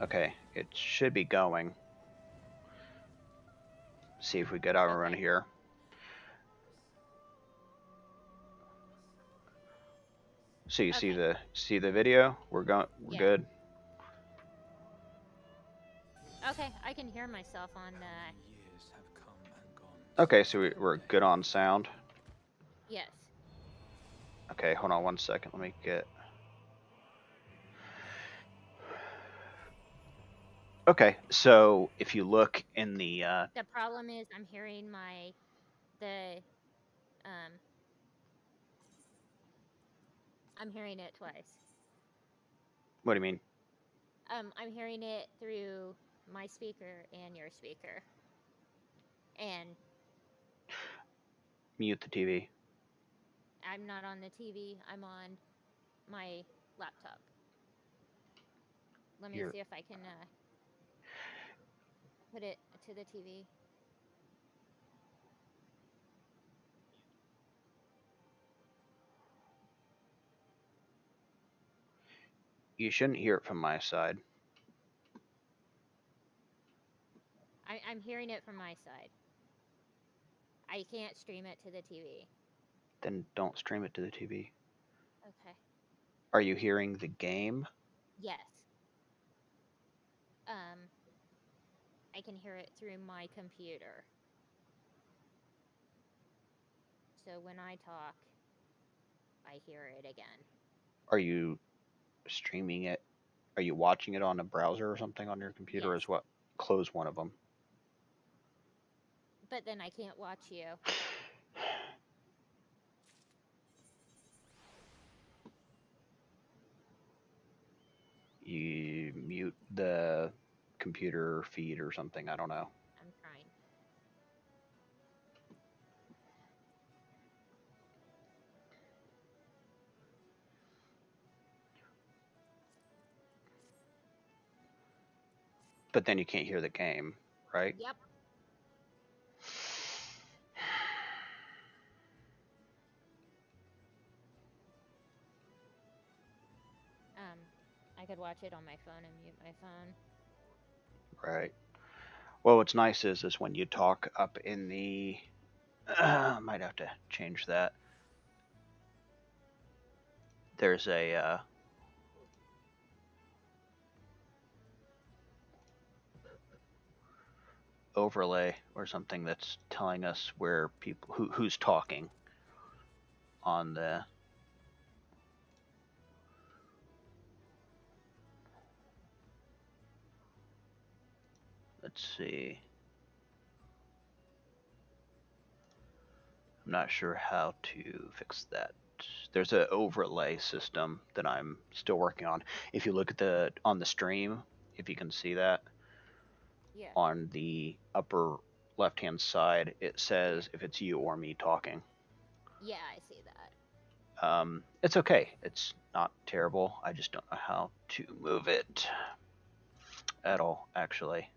Okay, it should be going. See if we get out and run Okay. here. So you Okay. see the video? We're Yeah. good. Okay, I can hear myself on Years have come and gone Okay, since so that we're day. good on sound. yes. Okay, hold on 1 second. Let me get. Okay, so if you look in the The problem is I'm hearing the um I'm hearing it twice. what do you mean? I'm hearing it through my speaker and your speaker. And Mute the TV. I'm not on the TV. I'm on my laptop. Let me You're see if I can put it to the TV. you shouldn't hear it from my side. I'm hearing it from my side. I can't stream it to the TV. Then don't stream it to the TV. Okay. Are you hearing the game? Yes. Um, I can hear it through my computer. So when I talk, I hear it again. Are you streaming it? Are you watching it on a browser or something on your computer? Yes. As what? Close one of them. But then I can't watch you. You mute the computer feed or something. I don't know. I'm trying. But then you can't hear the game, right? Yep. Um, I could watch it on my phone and mute my phone. Right. Well, what's nice is when you talk up in the. Might have to change that. There's a overlay or something that's telling us where people who's talking on the. Let's see. I'm not sure how to fix that. There's an overlay system that I'm still working on. If you look at the on the stream, if you can see that Yeah. on the upper left hand side, it Yeah. says if it's you or me talking. Yeah, I see that. It's okay. It's not terrible. I just don't know how to move it at all. Actually,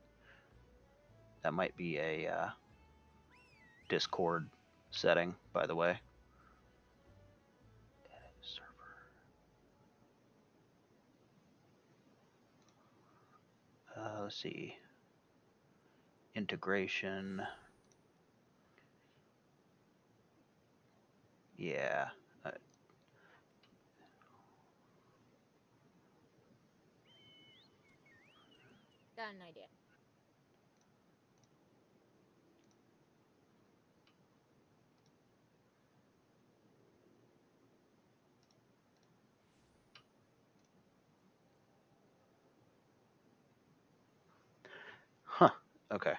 that might be a Discord setting, by the way. Let's see. Integration. Yeah. Uh, Got an idea. huh. Okay.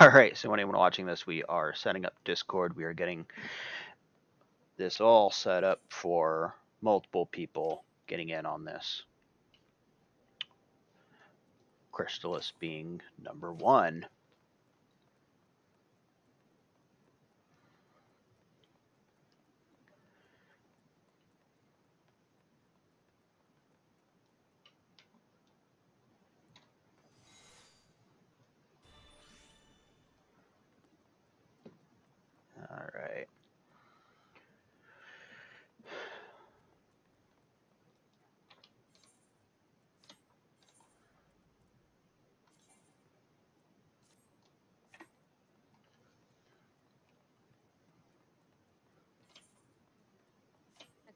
All right. So, anyone watching this, we are setting up Discord. We are getting this all set up for multiple people getting in on this. Crystallis being number one. All right.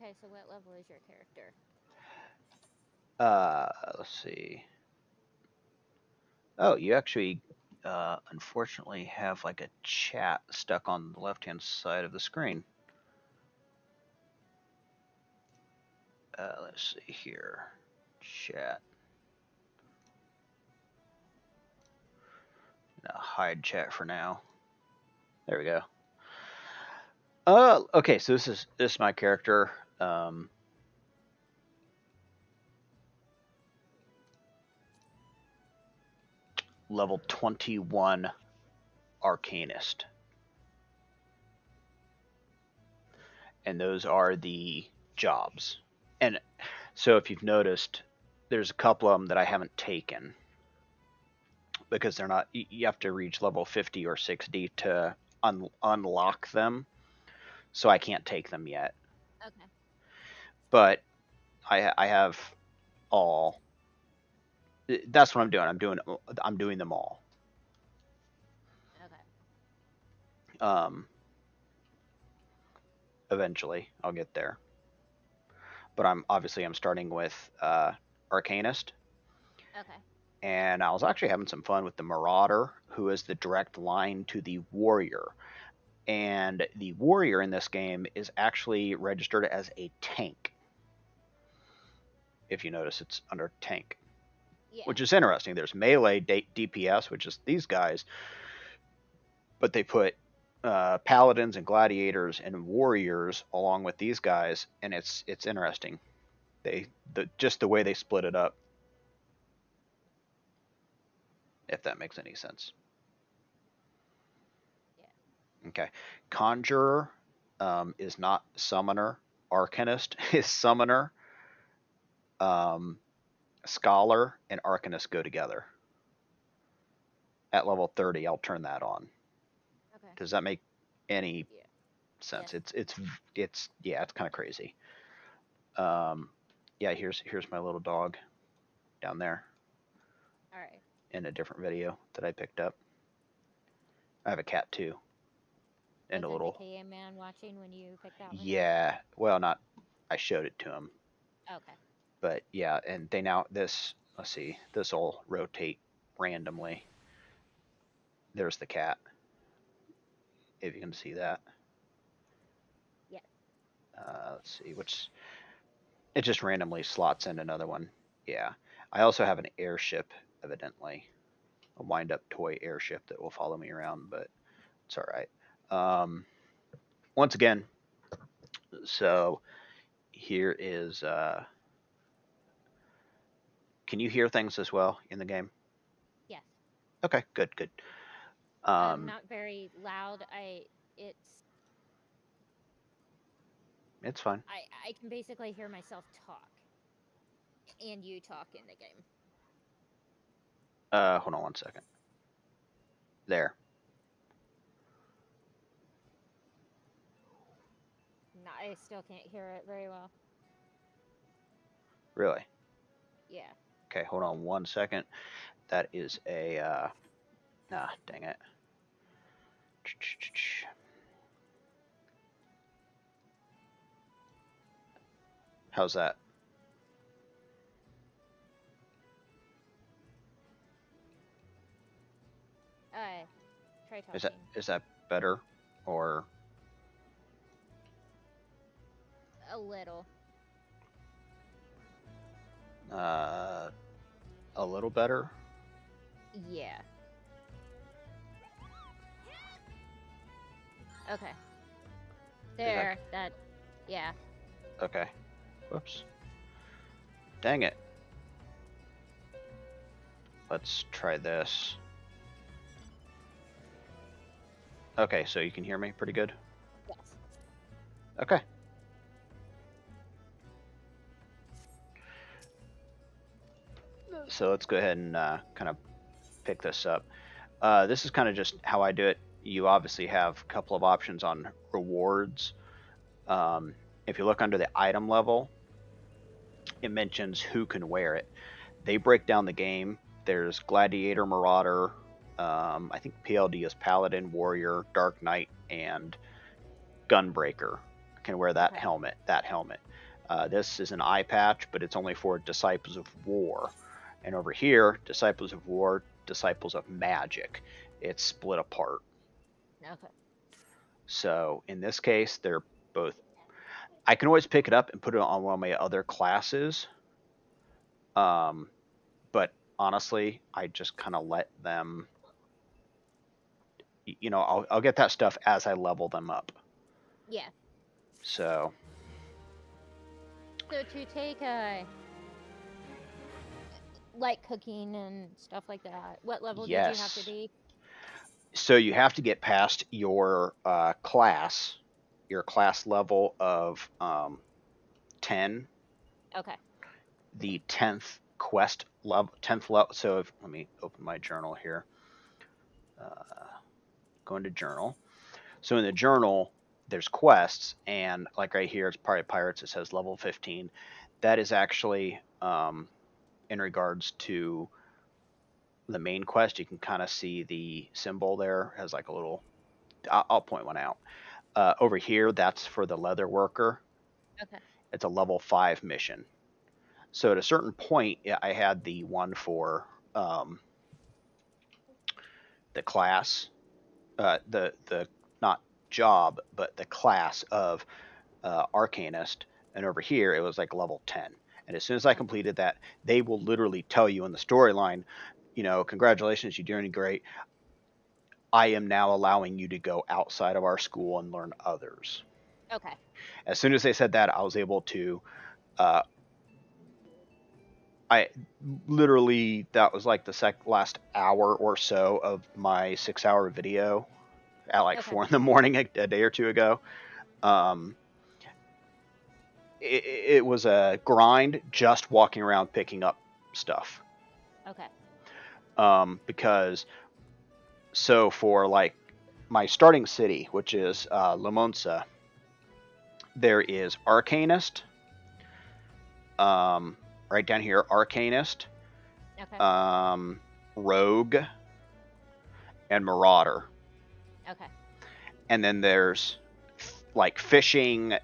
Okay, so what level is your character? Let's see. Oh, you actually, unfortunately, have like a chat stuck on the left-hand side of the screen. Let's see here. Chat. Hide chat for now. There we go. Okay, so this is my character. Level 21 Arcanist. And those are the jobs. And so if you've noticed, there's a couple of them that I haven't taken because they're not. You have to reach level 50 or 60 to unlock them. So I can't take them yet. Okay. But I have all. That's what I'm doing. I'm doing them all. Okay. Eventually, I'll get there. But I'm starting with Arcanist. Okay. And I was actually having some fun with the Marauder, who is the direct line to the Warrior. And the Warrior in this game is actually registered as a tank. If you notice, it's under tank. Yeah. Which is interesting. There's melee DPS, which is these guys, but they put paladins and gladiators and warriors along with these guys, and it's interesting. Just the way they split it up, if that makes any sense. Yeah. Okay, Conjurer is not Summoner. Arcanist is Summoner. Scholar and Arcanist go together. At level 30, I'll turn that on. Okay. Does that make any Yeah. sense? Yes. It's kind of crazy. Yeah, here's my little dog down there. All right. In a different video that I picked up. I have a cat too. And Wasn't a little. the KA man watching when you picked that one up? Yeah, well, not. I showed it to him. Okay. But yeah, and they now this. Let's see. This will rotate randomly. There's the cat. If you can see that. Yes. Let's see. It just randomly slots in another one. Yeah. I also have an airship, evidently. A wind-up toy airship that will follow me around, but it's all right. Once again, so here is. Can you hear things as well in the game? Yes. Okay, good. Not very loud. It's It's fine. I can basically hear myself talk and you talk in the game. Hold on one second. There. No, I still can't hear it very well. Really? Yeah. Okay, hold on one second. That is a. Dang it. How's that? Try talking. Is that better or A little. a little better? Yeah. Okay. There. That. Yeah. Okay. Whoops. Dang it. Let's try this. Okay, so you can hear me pretty good? Yes. Okay. So let's go ahead and kind of pick this up. This is kind of just how I do it. You obviously have a couple of options on rewards. If you look under the item level, it mentions who can wear it. They break down the game. There's Gladiator, Marauder. I think PLD is Paladin, Warrior, Dark Knight, and Gunbreaker can wear that helmet. This is an eye patch, but it's only for Disciples of War. And over here, Disciples of War, Disciples of Magic. It's split apart. Okay. So in this case, they're both. I can always pick it up and put it on one of my other classes. But honestly, I just kind of let them. I'll get that stuff as I level them up. Yeah. So So to take like cooking and stuff like that, what level did you have to yes. be? So you have to get past your class level of 10. Okay. The 10th quest level, 10th level. So let me open my journal here. Go into journal. So in the journal, there's quests, and like right here, it's Pirate Pirates. It says level 15. That is actually in regards to the main quest. You can kind of see the symbol there has like a little. I'll point one out. Over here, that's for the leather worker. Okay. It's a level 5 mission. So at a certain point, I had the one for the class, the not job, but the class of Arcanist, and over here it was like level 10. And as soon as I completed that, they will literally tell you in the storyline, congratulations, you're doing great. I am now allowing you to go outside of our school and learn others. Okay. As soon as they said that, I was able to. Uh, I literally that was like the last hour or so of my 6-hour video at like Okay. 4 in the morning a day or two ago. Um, it was a grind just walking around picking up stuff. Okay. Because so for like my starting city, which is Lamonsa, there is Arcanist, right down here, Arcanist, Okay. Rogue, and Marauder. Okay. And then there's like fishing,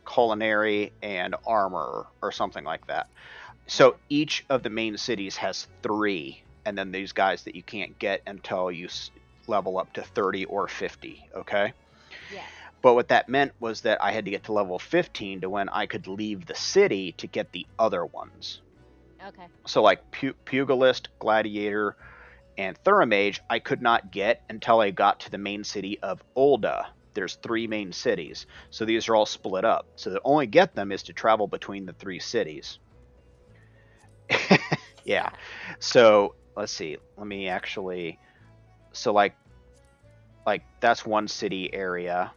culinary, and armor, or something like that. So Okay. each of the main cities has 3, and then these guys that you can't get until you level up to 30 or 50. Okay. Yeah. But what that meant was that I had to get to level 15 to when I could leave the city to get the other ones. Okay. So like Pugilist, Gladiator, and Thuramage, I could not get until I got to the main city of Ulda. There's 3 main cities, so these are all split up. So the only get them is to travel between the 3 cities. Yeah. Okay. So let's see. Let me actually. So like that's one city area.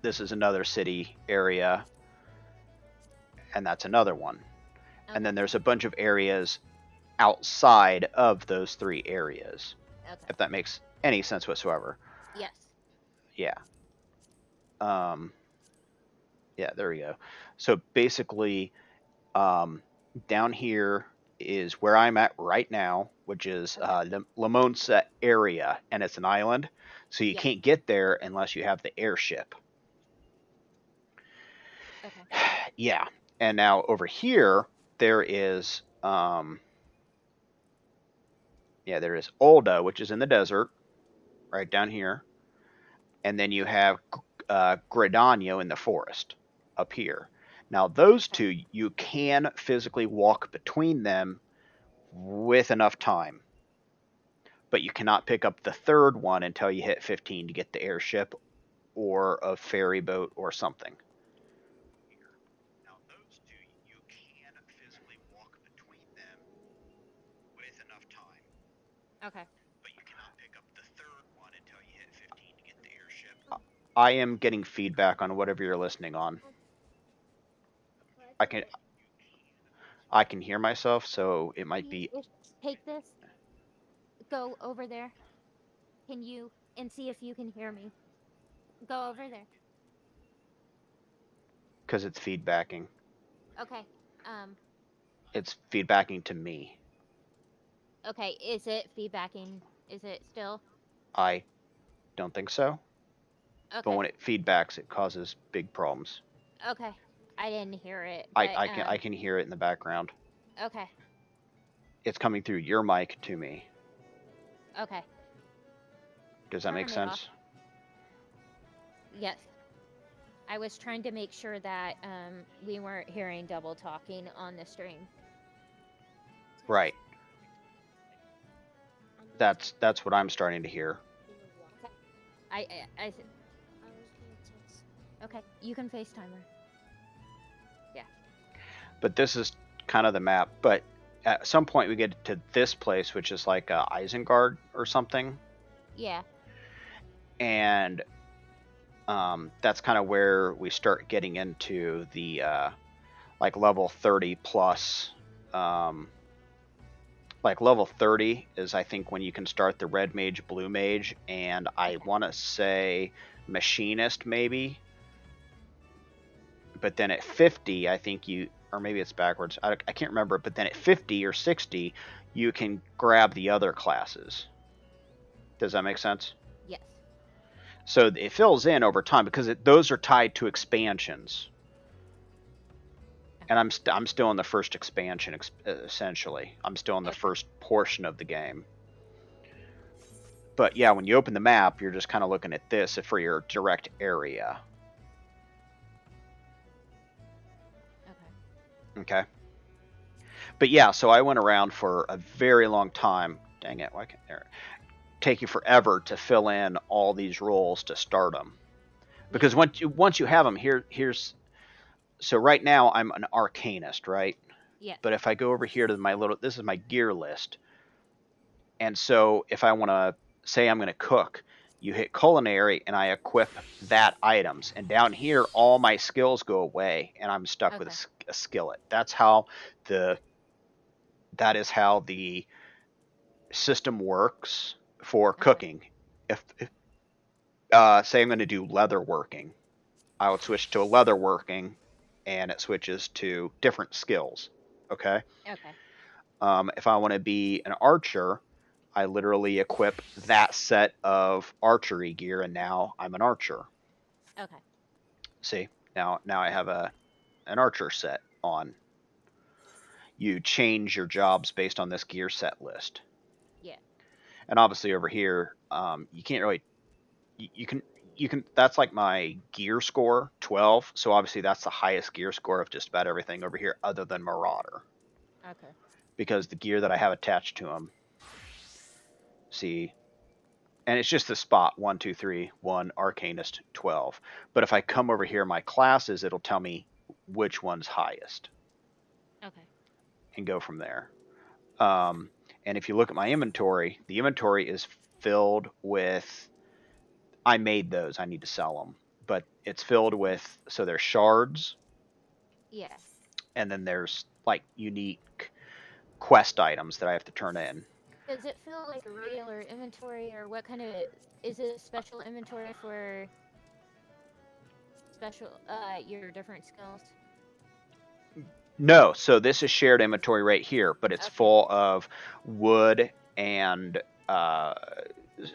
This is another city area, and that's another one. Okay. And then there's a bunch of areas outside of those 3 areas. Okay. If that makes any sense whatsoever. Yes. Yeah. Um. Yeah. There we go. So basically, down here is where I'm at right now, which is Okay. the Lamonsa area, and it's an island, so you Yeah. can't get there unless you have the airship. Okay. Yeah, and now over here there is, there is Olda, which is in the desert, right down here, and then you have Gridano in the forest up here. Now those Okay. two you can physically walk between them with enough time, but you cannot pick up the third one until you hit 15 to get the airship or a ferry boat or something. Now, those two, you can physically walk between them with enough time, Okay. but you cannot pick up the third one until you hit 15 to get the airship. I am getting feedback on whatever you're listening on. I can I can hear myself, so it might be Take this. Go over there. Can you and see if you can hear me? Go over there. because it's feedbacking. Okay. Um. It's feedbacking to me. Okay. Is it feedbacking? Is it still? I don't think so. but Okay. when it feedbacks, it causes big problems. Okay. I didn't hear it, I, but I can I can hear it in the background. okay. It's coming through your mic to me. Okay. Does that make Turn it off. sense? Yes. I was trying to make sure that we weren't hearing double talking on the stream. Right. That's what I'm starting to hear. I okay. You can FaceTime her. Yeah. But this is kind of the map. But at some point we get to this place, which is like Isengard or something, Yeah. and that's kind of where we start getting into the like level 30 plus. Like level 30 is, I think, when you can start the red mage, blue mage, and I want to say machinist maybe. But then at 50, I think you, or maybe it's backwards. I can't remember. But then at 50 or 60, you can grab the other classes. Does that make sense? Yes. So it fills in over time because those are tied to expansions. And I'm still in the first expansion, essentially. I'm still in the first portion of the game. But yeah, when you open the map, you're just kind of looking at this for your direct area. Okay. But yeah, so I went around for a very long time. Dang it, why can't it take you forever to fill in all these roles to start them? Because once you have them, here's so right now I'm an arcanist, right? Yes. But if I go over here to this is my gear list. And so if I want to say I'm going to cook, you hit culinary and I equip that items. And down here, all my skills go away and I'm stuck with a skillet. That is how the system works for cooking. If say I'm going to do leather working, I would switch to a leather working and it switches to different skills. Okay. If I want to be an archer, I literally equip that set of archery gear, and now I'm an archer. Okay. See, now I have an archer set on. You change your jobs based on this gear set list. Yeah. And obviously over here, you can't really. You can. That's like my gear score, 12. So obviously that's the highest gear score of just about everything over here, other than Marauder. Okay. Because the gear that I have attached to them. See, and it's just the spot 1, 2, 3, 1, arcanist, 12. But if I come over here, my classes, it'll tell me which one's highest. Okay. And go from there. And if you look at my inventory, the inventory is filled with. I made those. I need to sell them, but it's filled with. So there's shards. Yeah. And then there's like unique quest items that I have to turn in. Does it feel like a regular inventory, or what kind of is it? Special inventory for special your different skills? No, so this is shared inventory right here, but it's full of wood and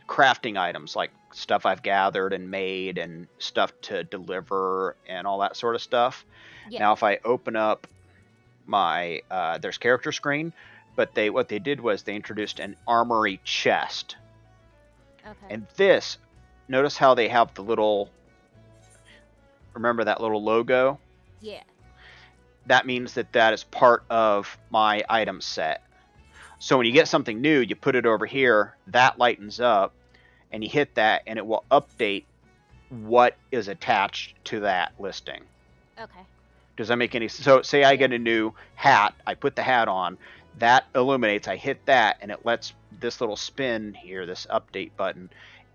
crafting items, like stuff I've gathered and made and stuff to deliver and all that sort of stuff. Yeah. Now, if I open up my there's character screen, but what they did was they introduced an armory chest. Okay. And this, notice how they have the little. Remember that little logo? Yeah. That means that is part of my item set. So when you get something new, you put it over here, that lightens up, and you hit that, and it will update what is attached to that listing. Okay. Does that make any sense? So say I get a new hat, I put the hat on, that illuminates, I hit that, and it lets this little spin here, this update button,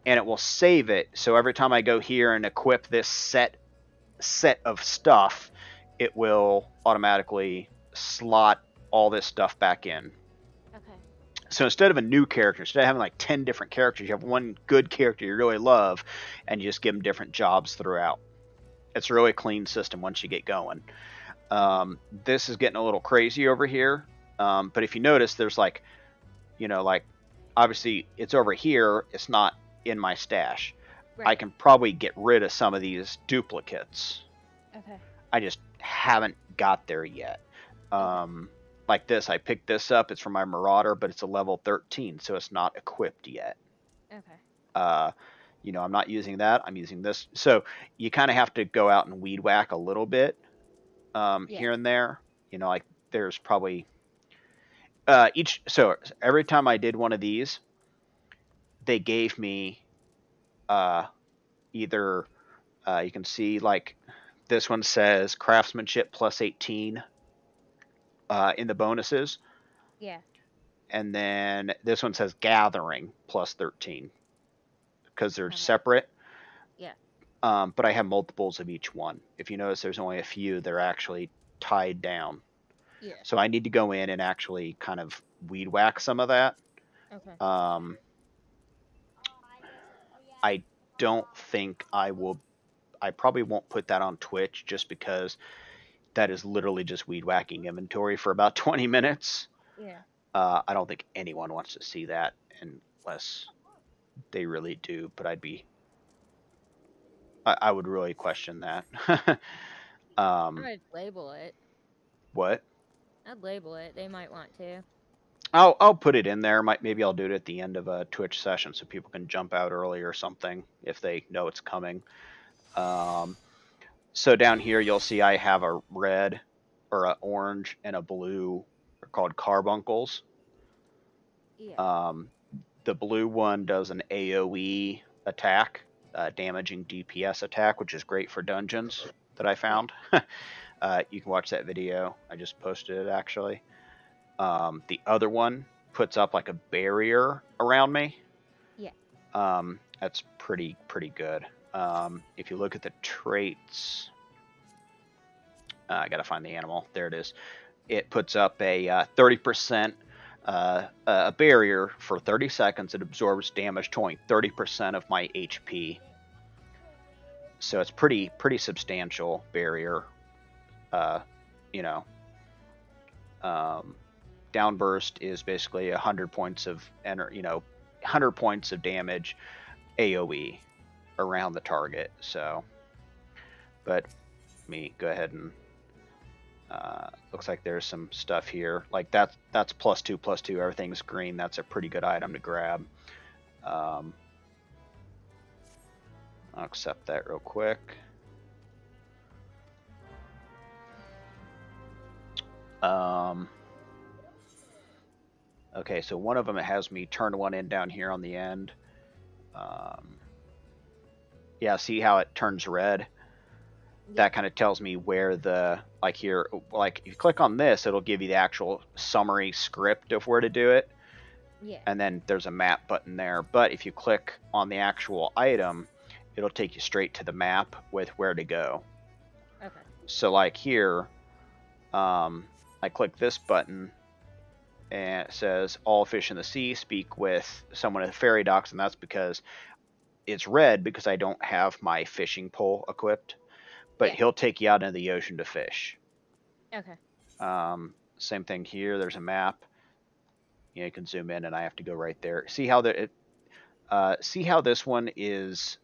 and it will save it. So every time I go here and equip this set of stuff, it will automatically slot all this stuff back in. Okay. So instead of a new character, instead of having like 10 different characters, you have one good character you really love, and you just give them different jobs throughout. It's a really clean system once you get going. This is getting a little crazy over here. But if you notice, there's like, obviously it's over here. It's not in my stash. I can probably get rid of some of these duplicates. Okay. I just haven't got there yet. Like this, I picked this up. It's from my Marauder, but it's a level 13, so it's not equipped yet. Okay. I'm not using that. I'm using this. So you kind of have to go out and weed whack a little bit here and there. Like there's probably so every time I did one of these, they gave me either you can see like this one says craftsmanship plus 18 in the bonuses. Yeah. And then this one says gathering plus 13 because they're Okay. separate. Yeah. But I have multiples of each one. If you notice, there's only a few that are actually tied down. Yeah. So I need to go in and actually kind of weed whack some of that. Okay. I don't think I will. I probably won't put that on Twitch just because that is literally just weed whacking inventory for about 20 minutes. Yeah. I don't think anyone wants to see that unless they really do, but I would really question that. I'd label it. What? I'd label it. They might want to. I'll put it in there. Maybe I'll do it at the end of a Twitch session so people can jump out early or something if they know it's coming. So down here you'll see I have a red or an orange and a blue. They're called carbuncles. Yeah. The blue one does an AoE attack, damaging DPS attack, which is great for dungeons that I found. You can watch that video. I just posted it actually. The other one puts up like a barrier around me. Yeah. That's pretty good. If you look at the traits, I gotta find the animal. There it is. It puts up a 30% a barrier for 30 seconds. It absorbs damage totaling 30% of my HP. So it's pretty substantial barrier. You know, downburst is basically 100 points of 100 points of damage AOE around the target. So, but me go ahead and looks like there's some stuff here. Like that's +2/+2. Everything's green. That's a pretty good item to grab. I'll accept that real quick. Okay, so one of them has me turn one in down here on the end. Yeah, see how it turns red? That kind of tells me where like here, like if you click on this, it'll give you the actual summary script of where to do it. Yeah. And then there's a map button there. But if you click on the actual item, it'll take you straight to the map with where to go. Okay. So like here, I click this button and it says all fish in the sea speak with someone at the ferry docks, and that's because it's red because I don't have my fishing pole equipped. But he'll take you out into the ocean to fish. Okay. Same thing here. There's a map. You can zoom in, and I have to go right there. See how see how this one is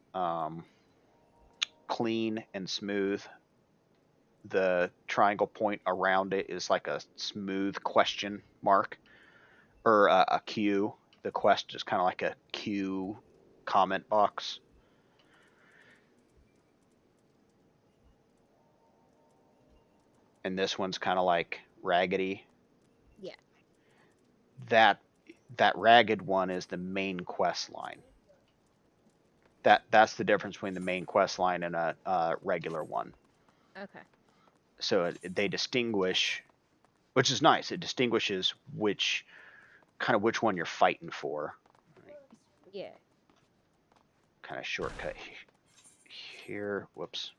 clean and smooth. The triangle point around it is like a smooth question mark or a Q. The quest is kind of like a Q comment box. And this one's kind of like raggedy. Yeah. That ragged one is the main quest line. That's the difference between the main quest line and a regular one. Okay. So they distinguish, which is nice. It distinguishes which one you're fighting for. Yeah. Kind of shortcut here. Whoops.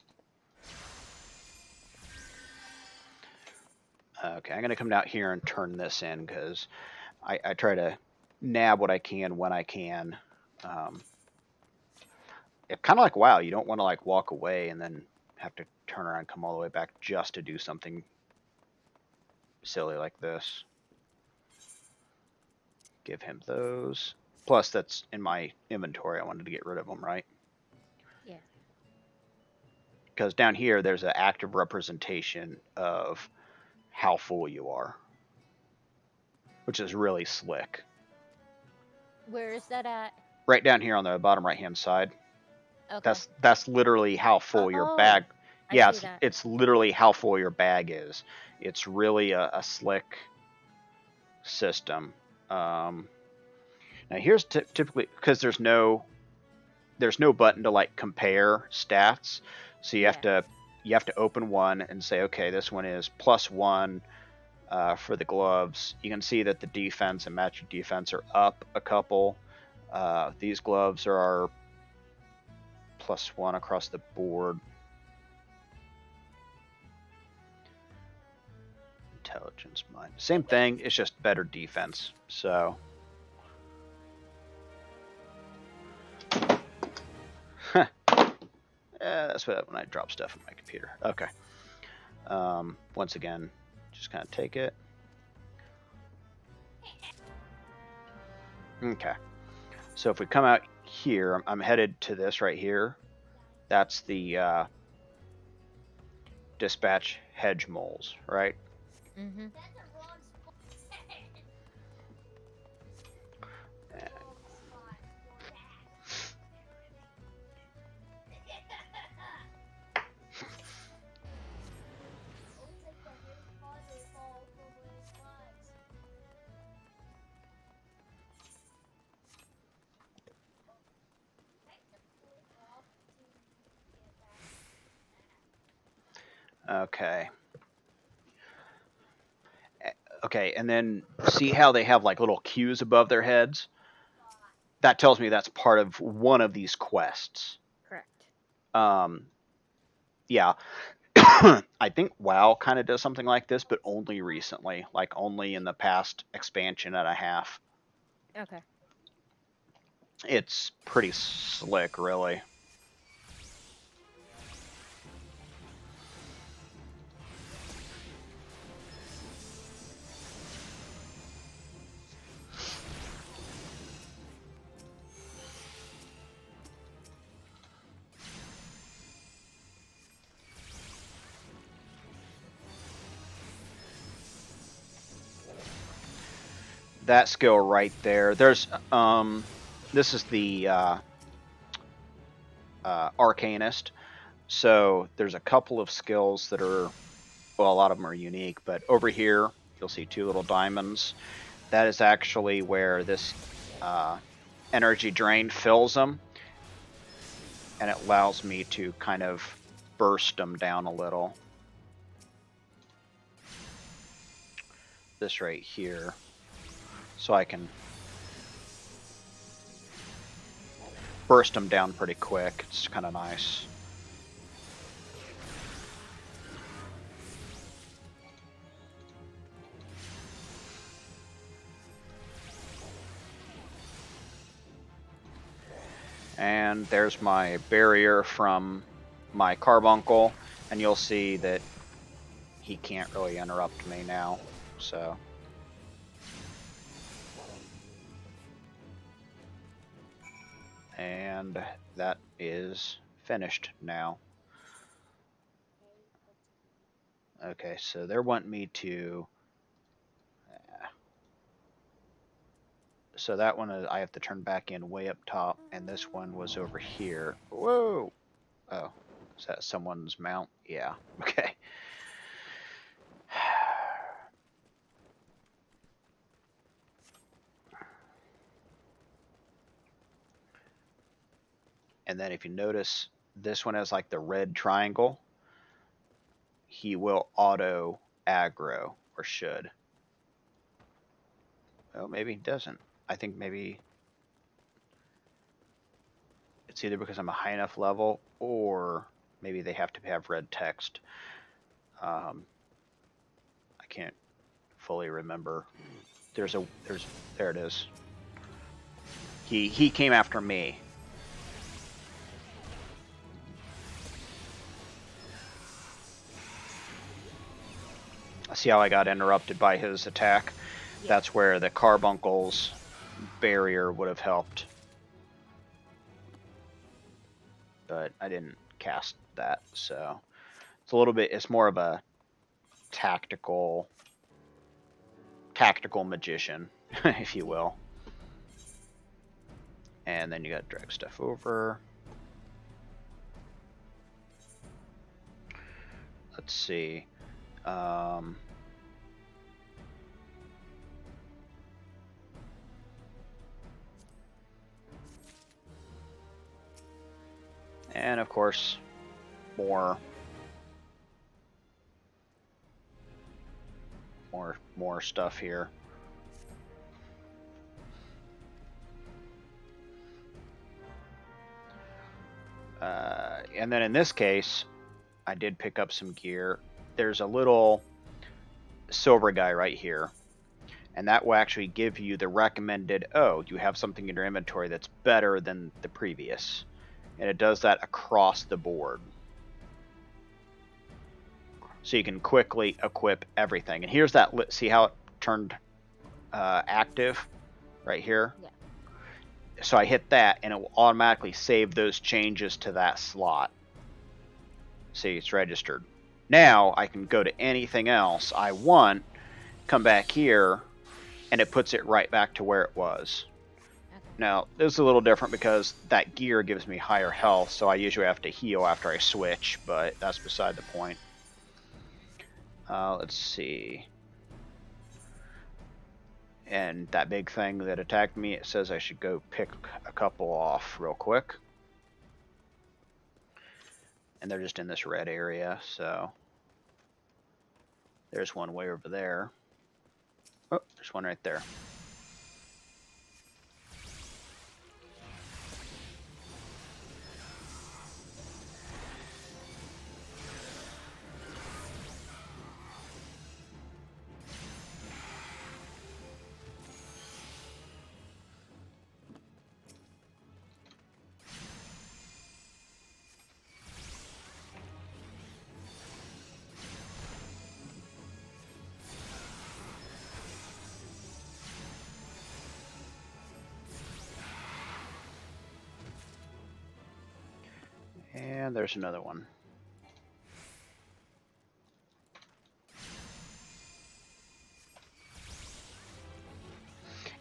Okay, I'm gonna come down here and turn this in because I try to nab what I can when I can. Kind of like WoW, you don't want to like walk away and then have to turn around and come all the way back just to do something silly like this. Give him those. Plus, that's in my inventory. I wanted to get rid of them, right? because down here there's an active representation of how full you are, which is really slick. Where is that at? Right down here on the bottom right hand side. Okay. That's literally how full your Oh, bag. I Yeah, see that. it's literally how full your bag is. It's really a slick system. Now here's typically, because there's no button to like compare stats, so you have to open one and say, okay, this one is +1 for the gloves. You can see that the defense and magic defense are up a couple. These gloves are +1 across the board. Intelligence, mind, same thing. It's just better defense. So. That's what when I drop stuff in my computer. Okay. Once again, just kind of take it. Okay. So if we come out here, I'm headed to this right here. That's the dispatch hedge moles, right? Mm-hmm. Okay. Okay, and then see how they have like little Qs above their heads? That tells me that's part of one of these quests. Correct. Yeah. I think WoW kind of does something like this, but only recently, like only in the past expansion and a half. Okay. It's pretty slick, really. That skill right there. There's this is the Arcanist. So there's a couple of skills that are, well, a lot of them are unique, but over here you'll see two little diamonds. That is actually where this energy drain fills them, and it allows me to kind of burst them down a little. This right here. So I can burst them down pretty quick. It's kind of nice. And there's my barrier from my carbuncle, and you'll see that he can't really interrupt me now. So. And that is finished now. Okay, so they're wanting me to. So that one I have to turn back in way up top, and this one was over here. Whoa! Oh, is that someone's mount? Yeah. Okay. And then if you notice, this one has like the red triangle. He will auto aggro, or should. Oh, maybe he doesn't. I think maybe it's either because I'm a high enough level, or maybe they have to have red text. I can't fully remember. There it is. He came after me. See how I got interrupted by his attack? Yeah. That's where the carbuncle's barrier would have helped. But I didn't cast that. So it's a little bit. It's more of a tactical magician, if you will. And then you got to drag stuff over. Let's see. And of course, more stuff here. And then in this case, I did pick up some gear. There's a little silver guy right here, and that will actually give you the recommended, oh, you have something in your inventory that's better than the previous. And it does that across the board. So you can quickly equip everything. And here's that, see how it turned active right here? Yeah. So I hit that, and it will automatically save those changes to that slot. See, it's registered. Now I can go to anything else I want, come back here, and it puts it right back to where it was. Okay. Now, this is a little different because that gear gives me higher health, so I usually have to heal after I switch, but that's beside the point. Let's see. And that big thing that attacked me, it says I should go pick a couple off real quick. And they're just in this red area, so there's one way over there. Oh, there's one right there. And there's another one.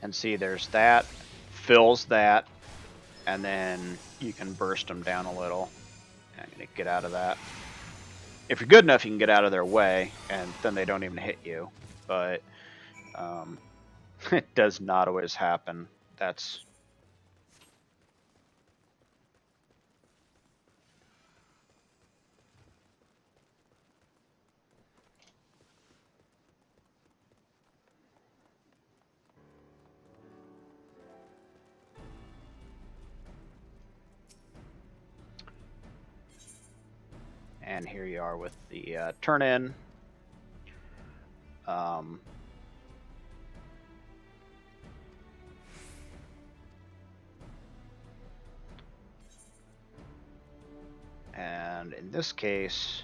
And see, there's that, fills that, and then you can burst them down a little. I'm going to get out of that. If you're good enough, you can get out of their way, and then they don't even hit you. But it does not always happen. That's... And here you are with the turn-in. And in this case,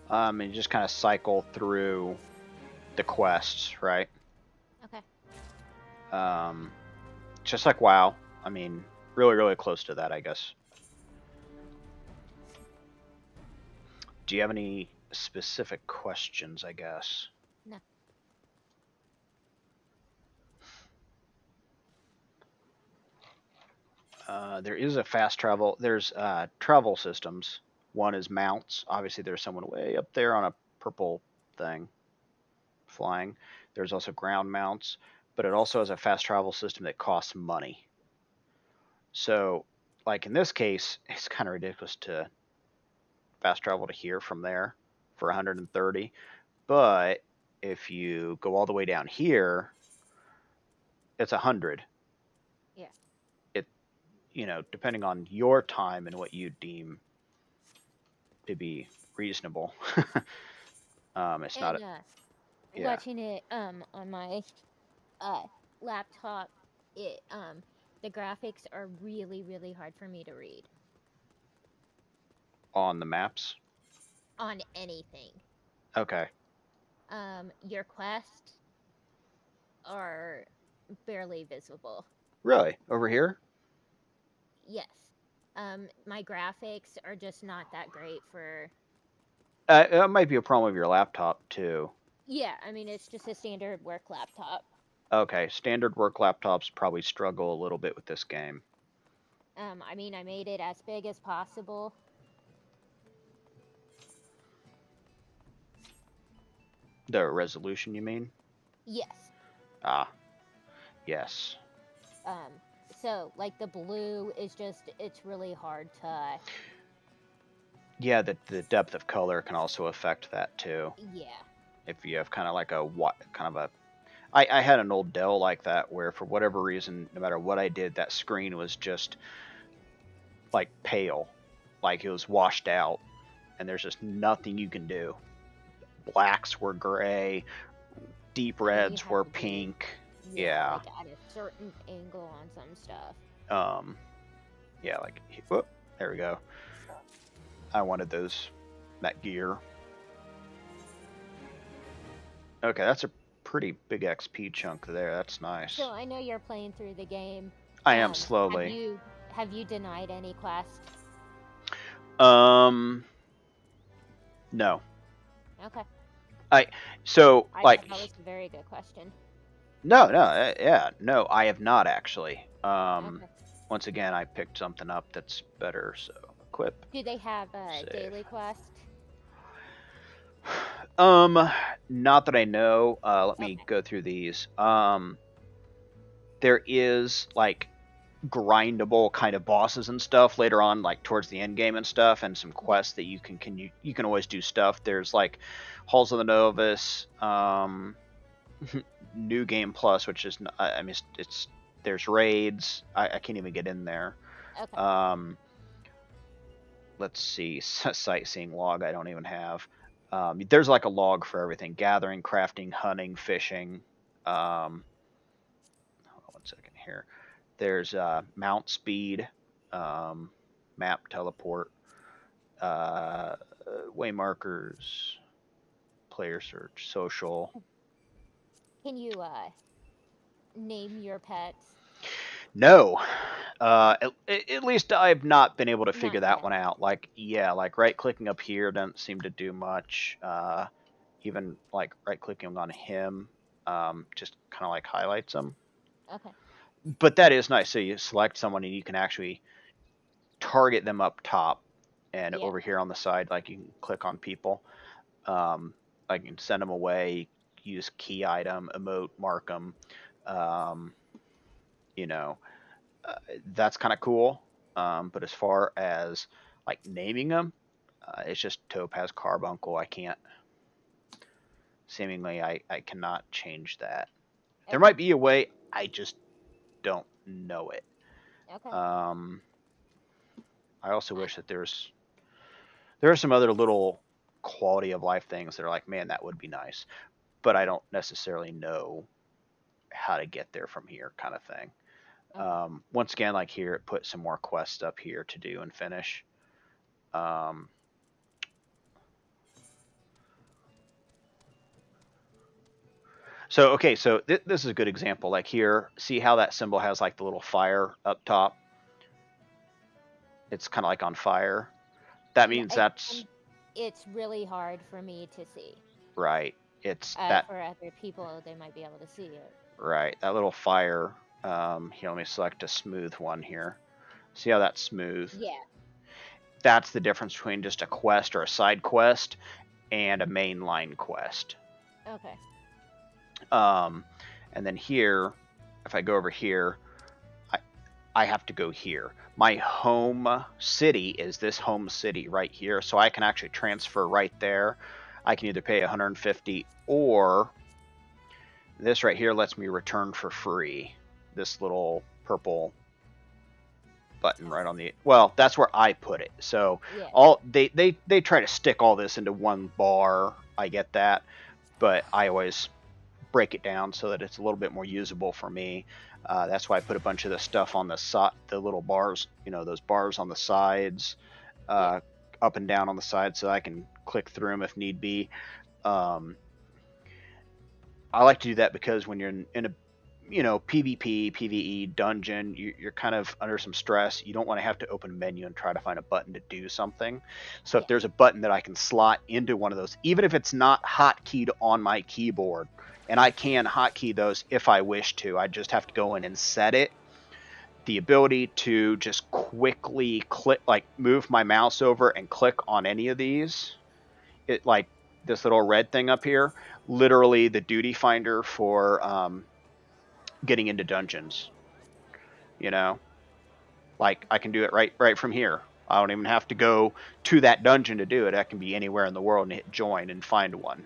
and you just kind of cycle through the quests, right? Okay. Just like WoW. I mean, really, really close to that, I guess. Do you have any specific questions, I guess? No. There is a fast travel. There's travel systems. One is mounts. Obviously, there's someone way up there on a purple thing flying. There's also ground mounts, but it also has a fast travel system that costs money. So, like in this case, it's kind of ridiculous to fast travel to here from there for 130. But if you go all the way down here, it's 100. Yeah. Depending on your time and what you deem to be reasonable. It's not And a, yeah, watching it on my laptop, it the graphics are really really hard for me to read on the maps. on anything. Okay, Your quests are barely visible. really? Over here? Yes. My graphics are just not that great for. It might be a problem with your laptop too. Yeah, I mean it's just a standard work laptop. Okay, standard work laptops probably struggle a little bit with this game. I mean I made it as big as possible. The resolution, you mean? Yes. Ah, yes. Um, so like the blue is just it's really hard to. Yeah, the depth of color can also affect that too. Yeah. If you have kind of like a what kind of a I had an old Dell like that where for whatever reason, no matter what I did, that screen was just like pale, like it was washed out, and there's just nothing you can do. Blacks were gray, deep I mean you reds have were to be pink. Yeah. like at a certain angle on some stuff. Um. Yeah. Like, whoop, there we go. I wanted that gear. Okay, that's a pretty big XP chunk there. That's nice. So I know you're playing through the game. I am Have slowly. you denied any quest? No. Okay. So I like thought that was a very good question. no, yeah, no, I have not actually. Okay. Once again, I picked something up that's better. So equip. Do they have a Save. daily quest? Not that I know. Let me Okay. go through these. There is like grindable kind of bosses and stuff later on, like towards the end game and stuff, and some quests that you can always do stuff. There's like Halls of the Novus, New Game Plus, which is I mean it's there's raids. I can't even get in there. Okay. Let's see, sightseeing log I don't even have. There's like a log for everything: gathering, crafting, hunting, fishing. Hold on 1 second here. There's mount speed, map teleport, uh, way markers, player search, social. Can you name your pets? No, at least I've not been able to Not figure that yet. one out. Like, yeah, like right clicking up here doesn't seem to do much. Even like right clicking on him, just kind of like highlights them. Okay. But that is nice. So you select someone and you can actually target them up top, and Yeah. over here on the side, like you can click on people. I can send them away. Use key item, emote, mark them. Um, you know, that's kind of cool. But as far as like naming them, it's just Topaz Carbuncle. I can't. Seemingly, I cannot change that. There Okay. might be a way. I just don't know it. Okay. I also wish that there are some other little quality of life things that are like, man, that would be nice, but I don't necessarily know how to get there from here, kind of thing. Okay. Once again, like here, it put some more quests up here to do and finish. Um, so okay, so this is a good example. Like here, see how that symbol has like the little fire up top? It's kind of like on fire. That And means that's it's really hard for me to see. right. It's that For other people, they might be able to see it. right. That little fire. Here, let me select a smooth one here. See how that's smooth? Yeah. That's the difference between just a quest or a side quest and a mainline quest. Okay. And then here, if I go over here, I have to go here. My home city is this home city right here, so I can actually transfer right there. I can either pay 150 or this right here lets me return for free. This little purple button right on the that's where I put it. So Yeah. all they try to stick all this into one bar, I get that, but I always break it down so that it's a little bit more usable for me. That's why I put a bunch of the stuff on the little bars, those bars on the sides, uh, up and down on the side, so I can click through them if need be. Um, I like to do that because when you're in a PvP, PvE dungeon, you're kind of under some stress. You don't want to have to open a menu and try to find a button to do something. So if there's a button that I can slot into one of those, even if it's not hotkeyed on my keyboard, and I can hotkey those if I wish to, I just have to go in and set it. The ability to just quickly click, like move my mouse over and click on any of these, it like this little red thing up here, literally the duty finder for getting into dungeons. You know, like I can do it right from here. I don't even have to go to that dungeon to do it. I can be anywhere in the world and hit join and find one.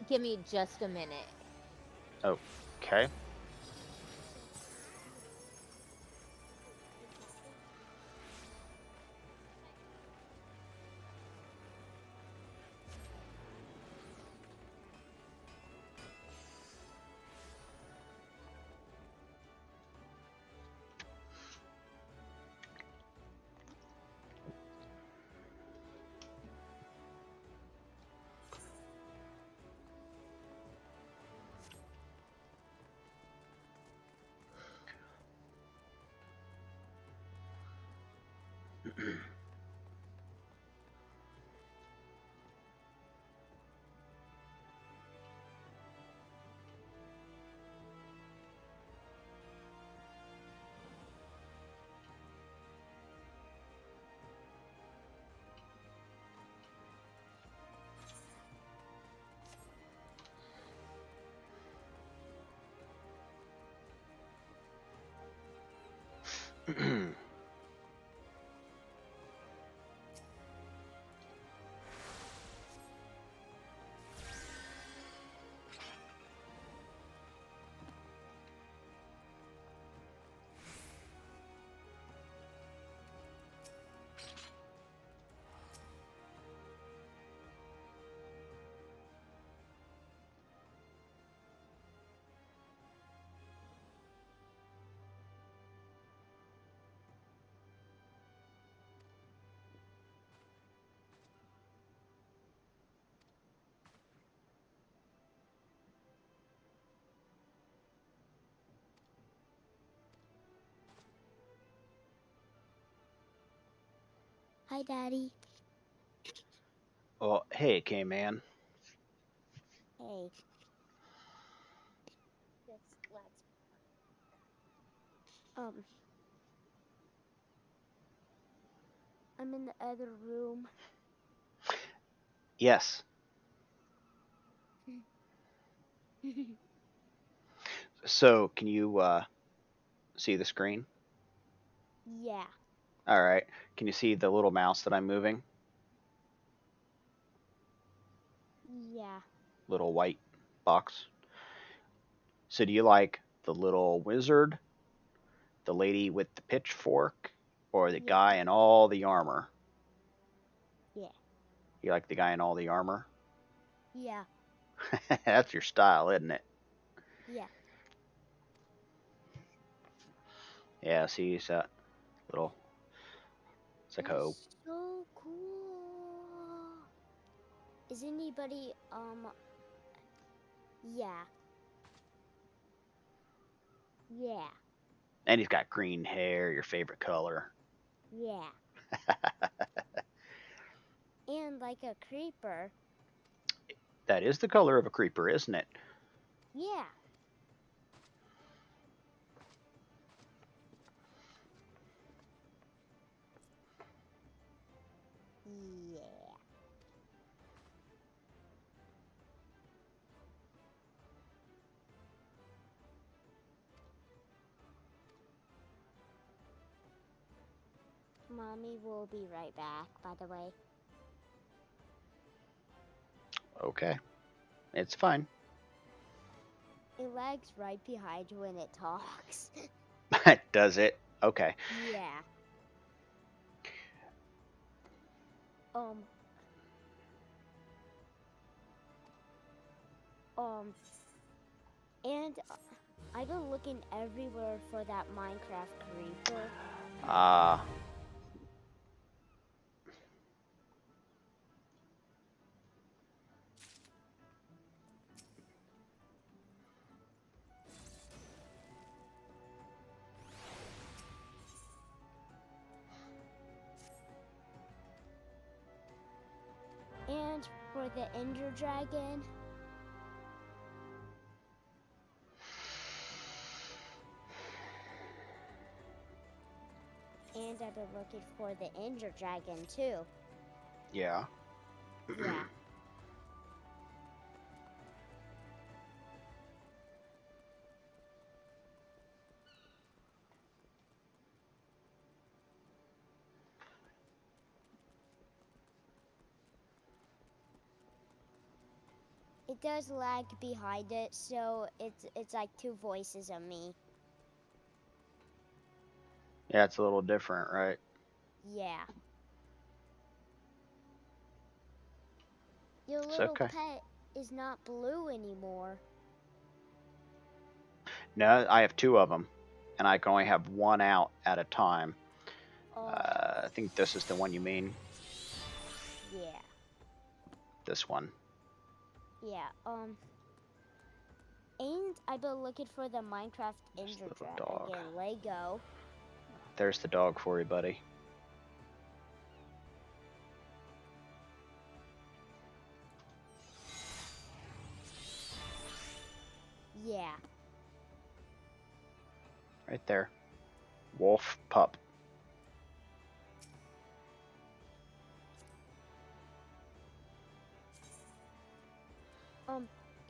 Give me just a minute. Okay. Hi, Daddy. Well, hey, K-Man. Hey. Just let's. I'm in the other room. Yes. So, can you see the screen? Yeah. All right. Can you see the little mouse that I'm moving? Yeah. Little white box. So, do you like the little wizard, the lady with the pitchfork, or the Yeah. guy in all the armor? Yeah. You like the guy in all the armor? Yeah. That's your style, isn't it? Yeah. Yeah, see, he's a little. It's like a. That's so cool. Is anybody yeah. Yeah. And he's got green hair, your favorite color. Yeah. And like a creeper. That is the color of a creeper, isn't it? Yeah. Yeah. Mommy will be right back, by the way. Okay. It's fine. It lags right behind when it talks. Does it? Okay. Yeah. And I've been looking everywhere for that Minecraft creeper. Ah. And for the Ender Dragon. And I've been looking for the Ender Dragon too. Yeah. Yeah. It does lag behind it, so it's like two voices of me. Yeah, it's a little different, right? Yeah. Your It's little okay. pet is not blue anymore. No, I have two of them, and I can only have one out at a time. Oh. I think this is the one you mean. Yeah. This one. Yeah. And I've been looking for the Minecraft There's Ender the little dog. Dragon Lego. There's the dog for you, buddy. Yeah. Right there. Wolf pup.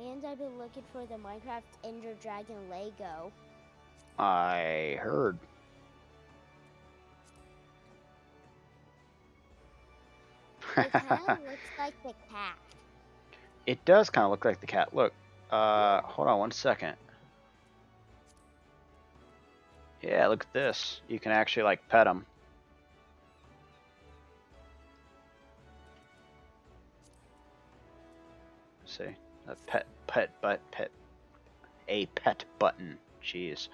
And I've been looking for the Minecraft Ender Dragon Lego. I heard. It kind of looks like the cat. It does kind of look like the cat. Look. Hold on one second. Yeah, look at this. You can actually like pet him. See, a pet button. Jeez.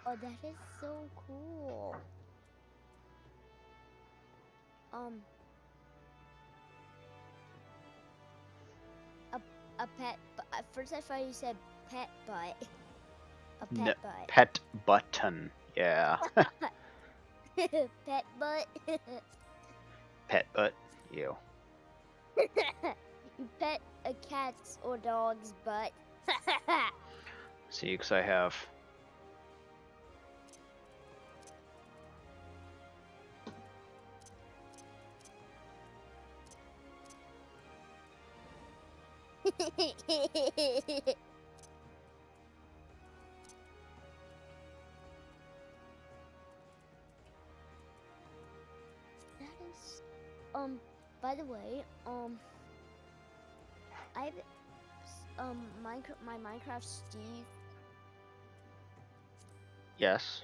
Oh, that is so cool. A pet. At first, I thought you said pet butt. A pet butt. Pet button. Yeah. Pet butt. Pet butt. You. You pet a cat's or dog's butt. See, because I have. That is, by the way, I've, my Minecraft Steve. Yes.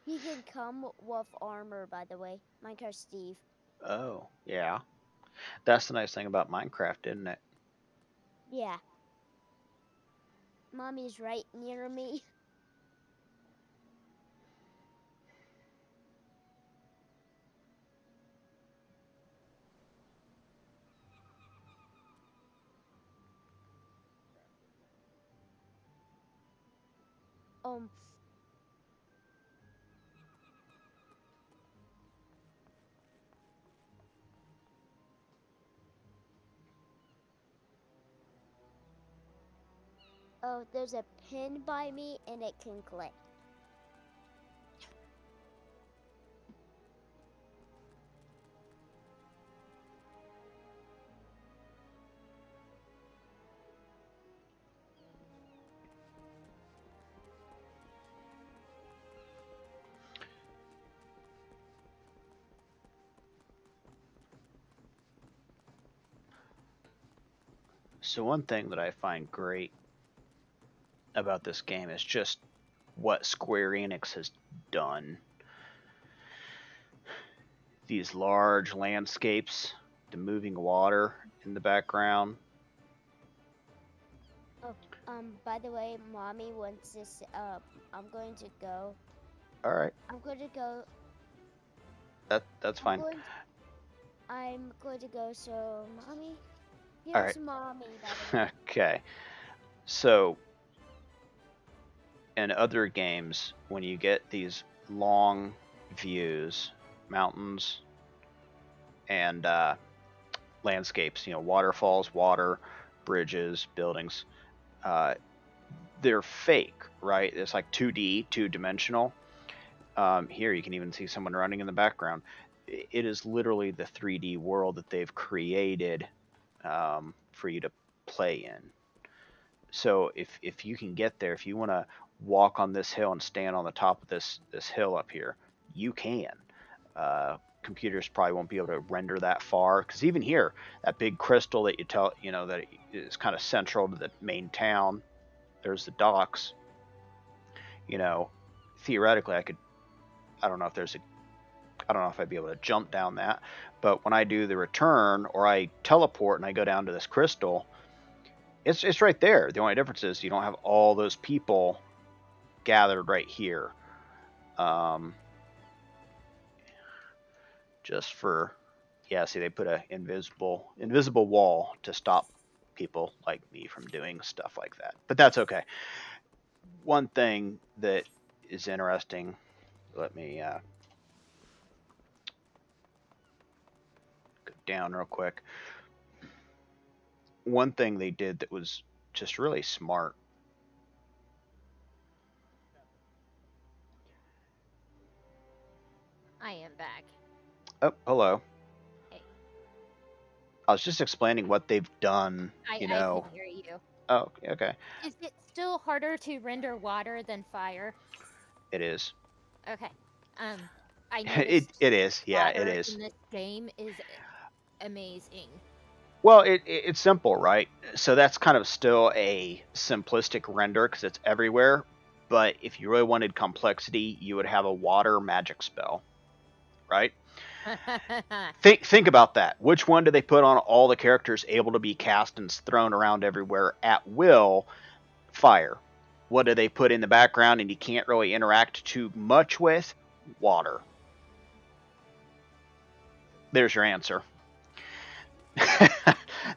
He can come with armor, by the way. Minecraft Steve. Oh, yeah. That's the nice thing about Minecraft, isn't it? Yeah. Mommy's right near me. Oh, there's a pin by me and it can click. So one thing that I find great about this game is just what Square Enix has done. These large landscapes, the moving water in the background. Oh, by the way, mommy wants this. I'm going to go. All right, I'm going to go. that's I'm fine. going. I'm going to go. So, mommy, All right. here's mommy. By the way. Okay. So in other games, when you get these long views, mountains, and landscapes, waterfalls, water, bridges, buildings, uh, they're fake, right? It's like 2D, two dimensional. Here, you can even see someone running in the background. It is literally the 3D world that they've created for you to play in. So if you can get there, if you want to walk on this hill and stand on the top of this hill up here, you can. Computers probably won't be able to render that far because even here, that big crystal that that is kind of central to the main town. There's the docks. You know, theoretically, I don't know if there's a. I don't know if I'd be able to jump down that, but when I do the return or I teleport and I go down to this crystal, it's right there. The only difference is you don't have all those people gathered right here. Um, just for see, they put a invisible wall to stop people like me from doing stuff like that. But that's okay. One thing that is interesting. Let me go down real quick. One thing they did that was just really smart. I am back. Oh, hello. Hey, I was just explaining what they've done. I can hear you. Oh, okay. Is it still harder to render water than fire? It is. Okay. I It noticed it is. Yeah, it water is. in this game is amazing. Well, it's simple, right? So that's kind of still a simplistic render because it's everywhere. But if you really wanted complexity, you would have a water magic spell, right? Think about that. Which one do they put on all the characters able to be cast and thrown around everywhere at will? Fire. What do they put in the background and you can't really interact too much with? Water. There's your answer.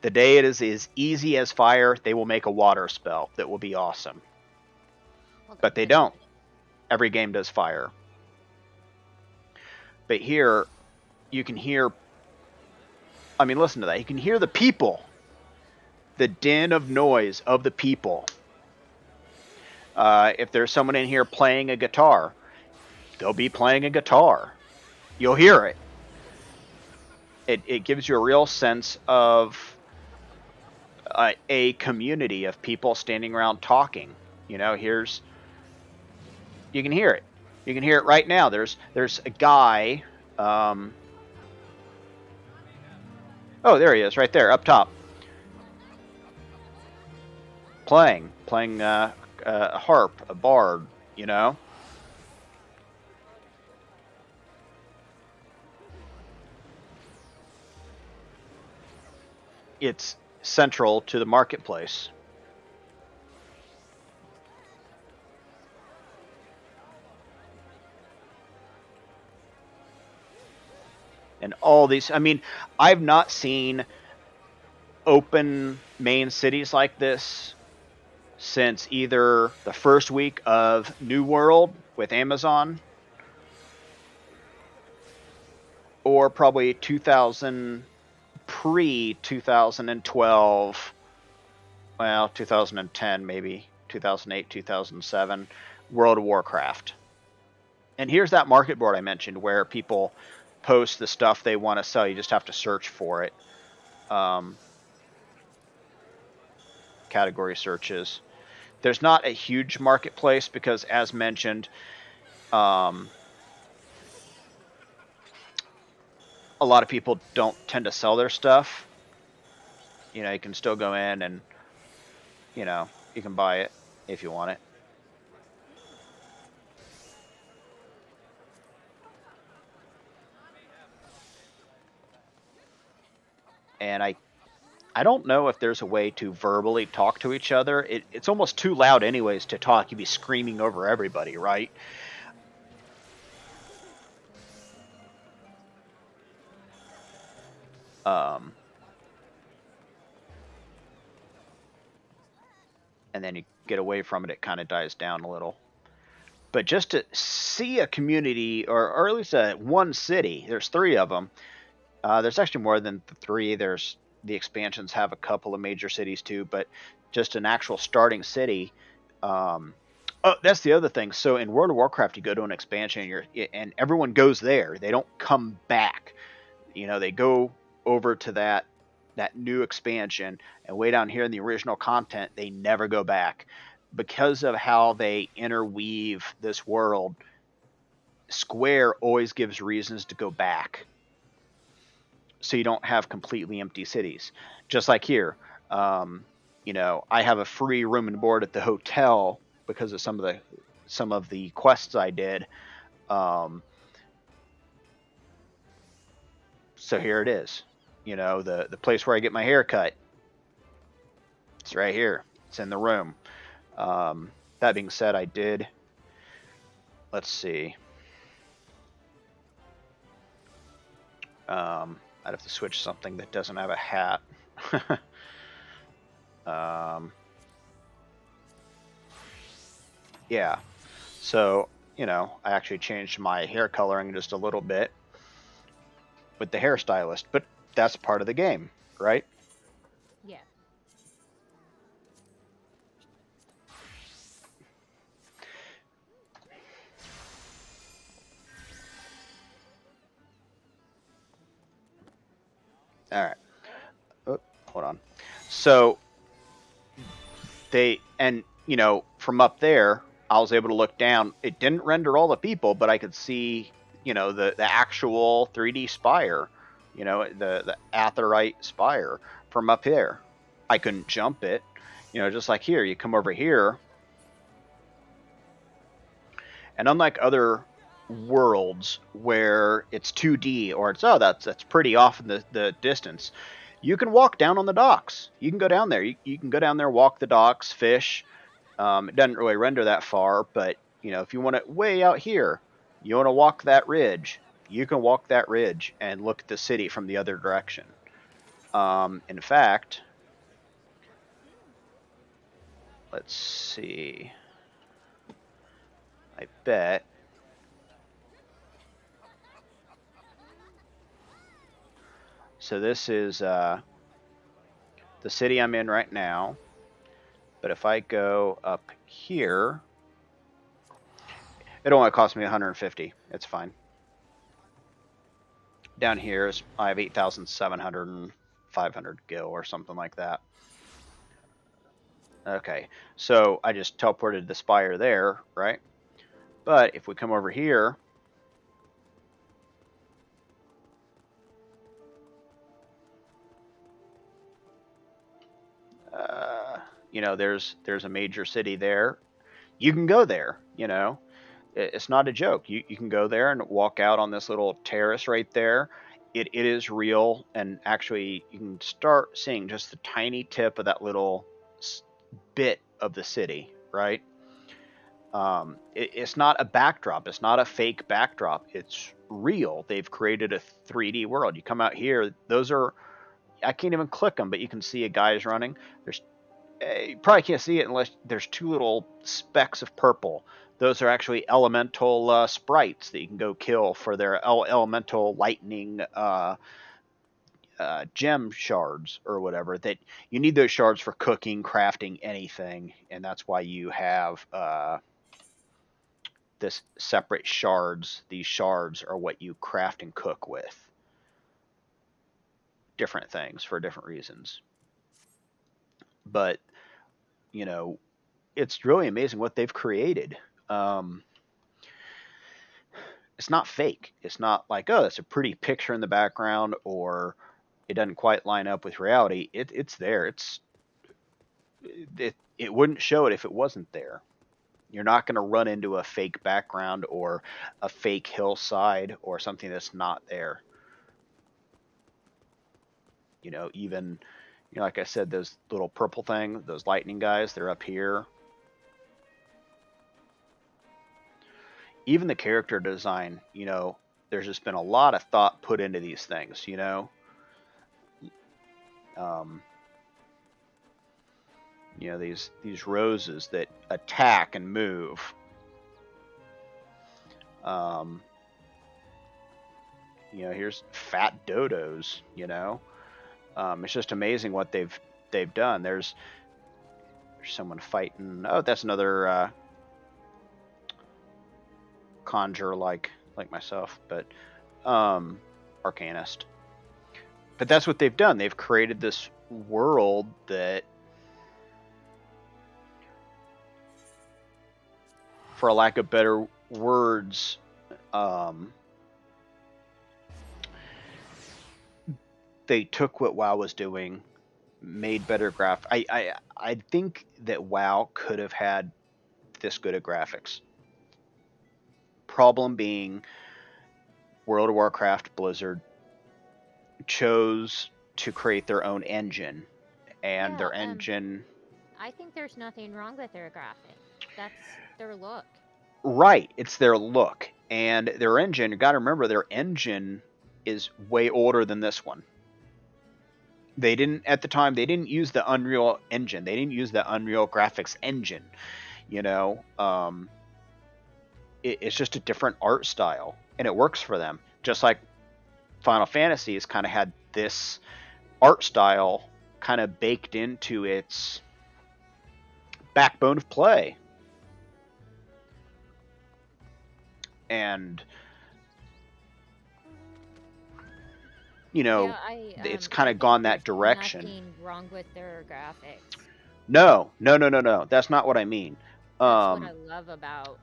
The day it is as easy as fire, they will make a water spell that will be awesome. But they don't. Every game does fire. But here, you can hear. I mean, listen to that. You can hear the people, the din of noise of the people. If there's someone in here playing a guitar, they'll be playing a guitar. You'll hear it. It gives you a real sense of a community of people standing around talking. Here's you can hear it. You can hear it right now. There's a guy. Oh, there he is, right there, up top, playing a harp, a bard. You know, it's central to the marketplace. And all these, I mean, I've not seen open main cities like this since either the first week of New World with Amazon or probably 2000 pre 2012, well, 2010 maybe, 2008, 2007, World of Warcraft. And here's that market board I mentioned where people post the stuff they want to sell. You just have to search for it. Category searches. There's not a huge marketplace because, as mentioned, a lot of people don't tend to sell their stuff. You know, you can still go in and, you know, you can buy it if you want it. And I don't know if there's a way to verbally talk to each other. It's almost too loud anyways to talk. You'd be screaming over everybody, right? Um, and then you get away from it, it kind of dies down a little. But just to see a community, or at least one city, there's 3 of them. There's actually more than 3. There's the expansions have a couple of major cities too, but just an actual starting city. Oh, that's the other thing. So in World of Warcraft, you go to an expansion, and everyone goes there. They don't come back. You know, they go over to that new expansion, and way down here in the original content, they never go back because of how they interweave this world. Square always gives reasons to go back, so you don't have completely empty cities. Just like here, you know, I have a free room and board at the hotel because of some of the quests I did. Um, so here it is. You know, the place where I get my hair cut. It's right here. It's in the room. That being said, I did. Let's see. I'd have to switch something that doesn't have a hat. um, yeah. So, you know, I actually changed my hair coloring just a little bit with the hairstylist, but that's part of the game, right? Yeah. All right. Oh, hold on. So and you know, from up there, I was able to look down. It didn't render all the people, but I could see, you know, the actual 3D spire, you know, the Aetheryte spire from up here. I couldn't jump it, you know, just like here. You come over here, and unlike other worlds where it's 2D or it's that's pretty off in the distance, you can walk down on the docks. You can go down there. You can go down there, walk the docks, fish. It doesn't really render that far, but you know, if you want it way out here, you want to walk that ridge, you can walk that ridge and look at the city from the other direction. In fact, let's see. I bet. So this is the city I'm in right now. But if I go up here, it only cost me 150. It's fine. Down here is I have 8,700 and 500 gil or something like that. Okay, so I just teleported the spire there, right? But if we come over here, you know, there's a major city there. You can go there, you know. It's not a joke. You can go there and walk out on this little terrace right there. It is real, and actually you can start seeing just the tiny tip of that little bit of the city, right? It's not a backdrop. It's not a fake backdrop. It's real. They've created a 3D world. You come out here, those are, I can't even click them, but you can see a guy's running. There's you probably can't see it unless there's 2 little specks of purple. Those are actually elemental sprites that you can go kill for their elemental lightning gem shards or whatever. That you need those shards for cooking, crafting, anything, and that's why you have this separate shards. These shards are what you craft and cook with. Different things for different reasons. But, you know, it's really amazing what they've created. It's not fake. It's not like, oh, it's a pretty picture in the background, or it doesn't quite line up with reality, it's there. It wouldn't show it if it wasn't there. You're not going to run into a fake background or a fake hillside or something that's not there. Even, like I said, those little purple thing, those lightning guys, they're up here. Even the character design, there's just been a lot of thought put into these things, um, these roses that attack and move. Here's fat dodos. It's just amazing what they've done. There's someone fighting. Oh, that's another conjure like myself, but arcanist. But that's what they've done. They've created this world that, for a lack of better words, they took what WoW was doing, made better I think that WoW could have had this good of graphics. Problem being, World of Warcraft Blizzard chose to create their own engine, and their engine. I think there's nothing wrong with their graphics. That's their look. Right, it's their look. And their engine, you got to remember, their engine is way older than this one. They didn't, at the time, they didn't use the Unreal Engine. They didn't use the Unreal Graphics Engine. It's just a different art style, and it works for them. Just like Final Fantasy has kind of had this art style kind of baked into its backbone of play. And it's kind of gone that direction. Nothing wrong with their graphics. No. That's not what I mean. That's what I love about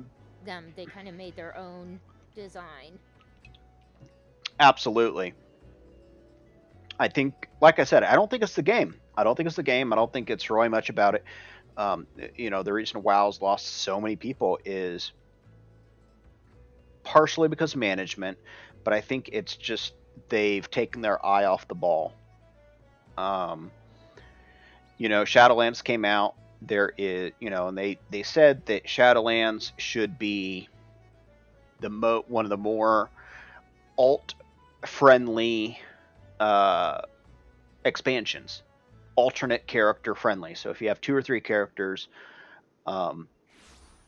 them. They kind of made their own design. Absolutely. I think, like I said, I don't think it's the game. I don't think it's really much about it. The reason WoW's lost so many people is partially because of management, but I think it's just they've taken their eye off the ball. Shadowlands came out. There is, and they said that Shadowlands should be one of the more alt-friendly expansions, alternate character friendly. So if you have 2 or 3 characters, the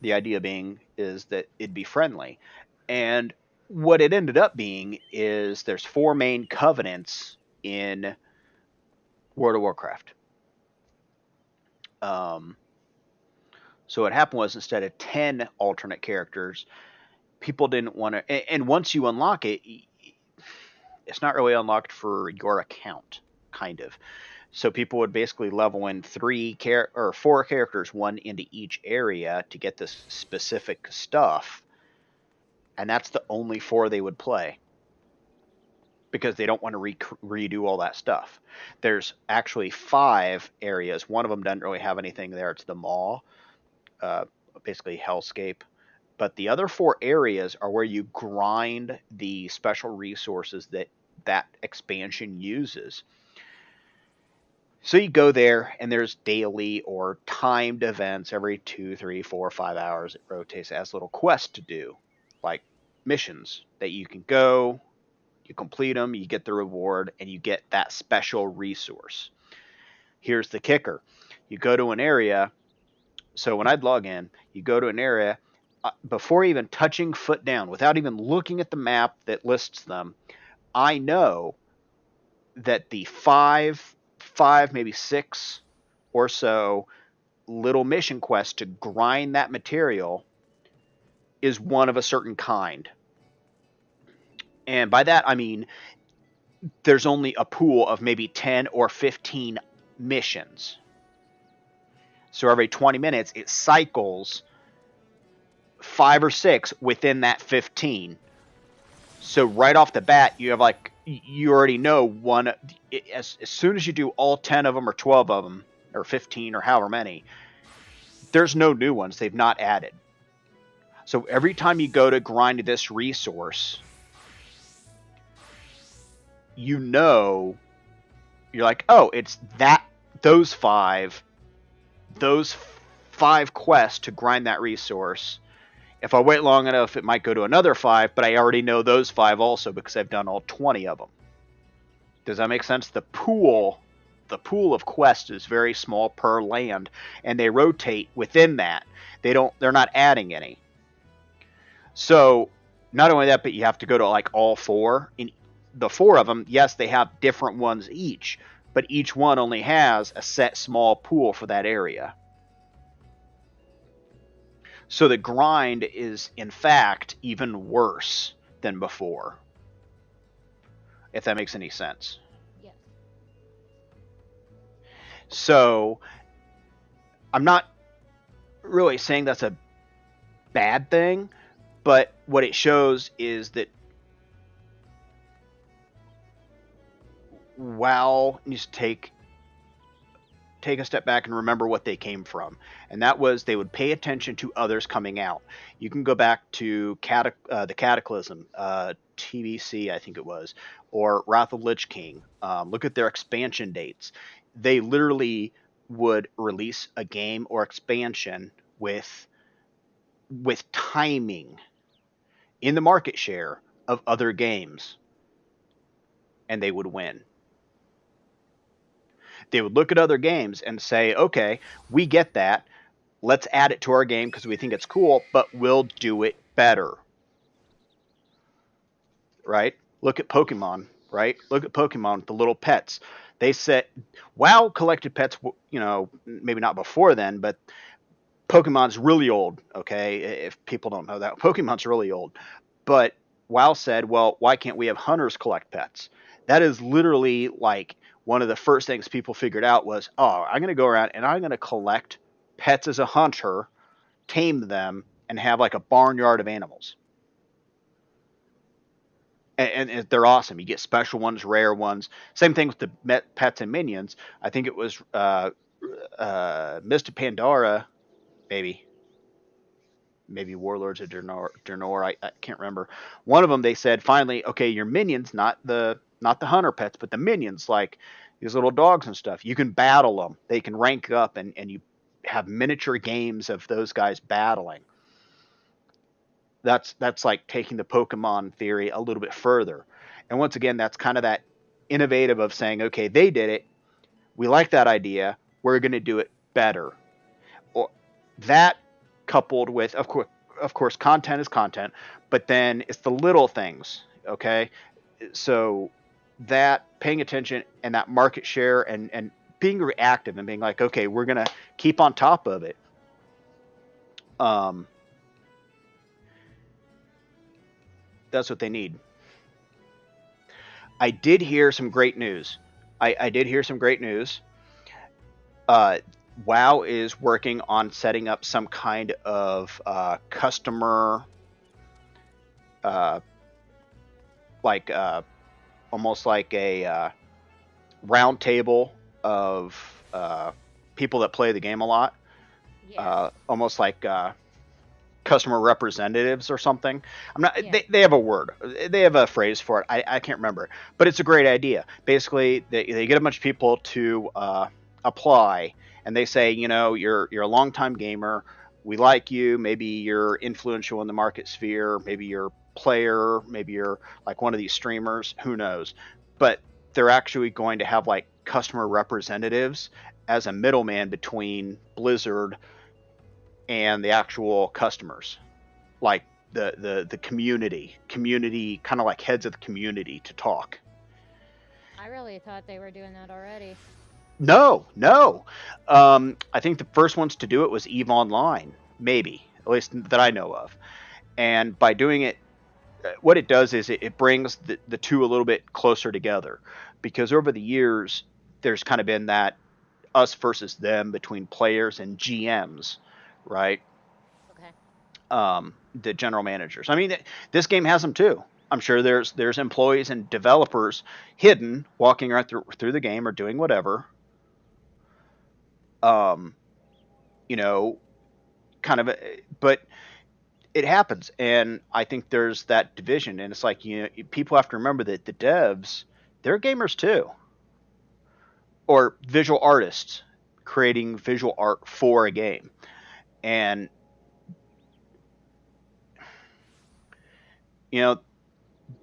idea being is that it'd be friendly. And what it ended up being is there's 4 main covenants in World of Warcraft. So what happened was, instead of 10 alternate characters, people didn't want to. And once you unlock it, it's not really unlocked for your account, kind of. So people would basically level in 4 characters, 1 into each area, to get this specific stuff. And that's the only 4 they would play, because they don't want to redo all that stuff. There's actually 5 areas. One of them doesn't really have anything there. It's the Maw, basically Hellscape. But the other 4 areas are where you grind the special resources that expansion uses. So you go there, and there's daily or timed events every 2, 3, 4, 5 hours. It rotates as little quests to do, like missions that you can go. You complete them, you get the reward, and you get that special resource. Here's the kicker. You go to an area. So when I'd log in, you go to an area, before even touching foot down, without even looking at the map that lists them, I know that the 5, maybe 6 or so little mission quests to grind that material is one of a certain kind. And by that, I mean, there's only a pool of maybe 10 or 15 missions. So every 20 minutes, it cycles 5 or 6 within that 15. So right off the bat, you have like you already know one as soon as you do all 10 of them or 12 of them or 15 or however many, there's no new ones they've not added. So every time you go to grind this resource, you know you're like, "Oh, it's that those 5 those 5 quests to grind that resource. If I wait long enough, it might go to another 5, but I already know those 5 also because I've done all 20 of them." Does that make sense? The pool of quests is very small per land, and they rotate within that. They're not adding any. So not only that, but you have to go to like all 4. In the 4 of them, yes, they have different ones each, but each one only has a set small pool for that area. So the grind is in fact even worse than before. If that makes any sense. Yes. So I'm not really saying that's a bad thing, but what it shows is that WoW needs to take a step back and remember what they came from, and that was they would pay attention to others coming out. You can go back to the Cataclysm, TBC, I think it was, or Wrath of Lich King. Look at their expansion dates. They literally would release a game or expansion with timing in the market share of other games, and they would win. They would look at other games and say, okay, we get that. Let's add it to our game because we think it's cool, but we'll do it better. Right? Look at Pokemon, right? Look at Pokemon, the little pets. They said, WoW collected pets, maybe not before then, but Pokemon's really old, okay? If people don't know that, Pokemon's really old. But WoW said, well, why can't we have hunters collect pets? That is literally like one of the first things people figured out was, oh, I'm going to go around and I'm going to collect pets as a hunter, tame them, and have like a barnyard of animals. And they're awesome. You get special ones, rare ones. Same thing with the pets and minions. I think it was Mr. Pandora, maybe Warlords of Draenor. I can't remember. One of them they said finally, okay, your minions, not the hunter pets, but the minions, like these little dogs and stuff. You can battle them. They can rank up, and you have miniature games of those guys battling. That's like taking the Pokemon theory a little bit further. And once again, that's kind of that innovative of saying, okay, they did it. We like that idea. We're going to do it better. Or that coupled with, of course, content is content, but then it's the little things. Okay, so that paying attention and that market share and being reactive and being like, okay, we're gonna keep on top of it. That's what they need. I did hear some great news. I did hear some great news. Uh, WoW is working on setting up some kind of customer, uh, like almost like a round table of people that play the game a lot. Yeah. Almost like customer representatives or something. I'm not. Yeah. They have a word. They have a phrase for it. I can't remember. But it's a great idea. Basically, they get a bunch of people to apply, and they say, you're a longtime gamer. We like you. Maybe you're influential in the market sphere. Maybe you're a player. Maybe you're like one of these streamers. Who knows? But they're actually going to have like customer representatives as a middleman between Blizzard and the actual customers, like the community, kind of like heads of the community to talk. I really thought they were doing that already. No, no. I think the first ones to do it was Eve Online, maybe, at least that I know of. And by doing it, what it does is it brings the two a little bit closer together, because over the years there's kind of been that us versus them between players and GMs, right? Okay. The general managers. I mean, this game has them too. I'm sure there's employees and developers hidden, walking right through the game or doing whatever. Um, you know, kind of, but it happens, and I think there's that division, and it's like, people have to remember that the devs, they're gamers too, or visual artists creating visual art for a game, and you know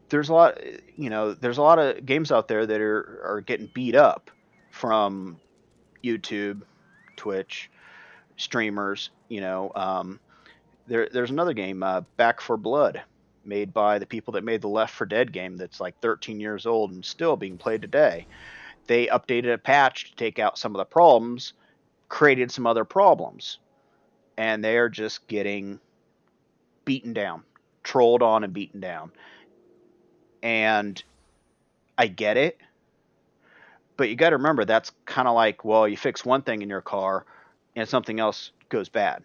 there's a lot there's a lot of games out there that are getting beat up from YouTube, Twitch, streamers. There's another game, Back for Blood, made by the people that made the Left 4 Dead game, that's like 13 years old and still being played today. They updated a patch to take out some of the problems, created some other problems, and they are just getting beaten down, trolled on and beaten down. And I get it, but you got to remember that's kind of like, well, you fix one thing in your car and something else goes bad,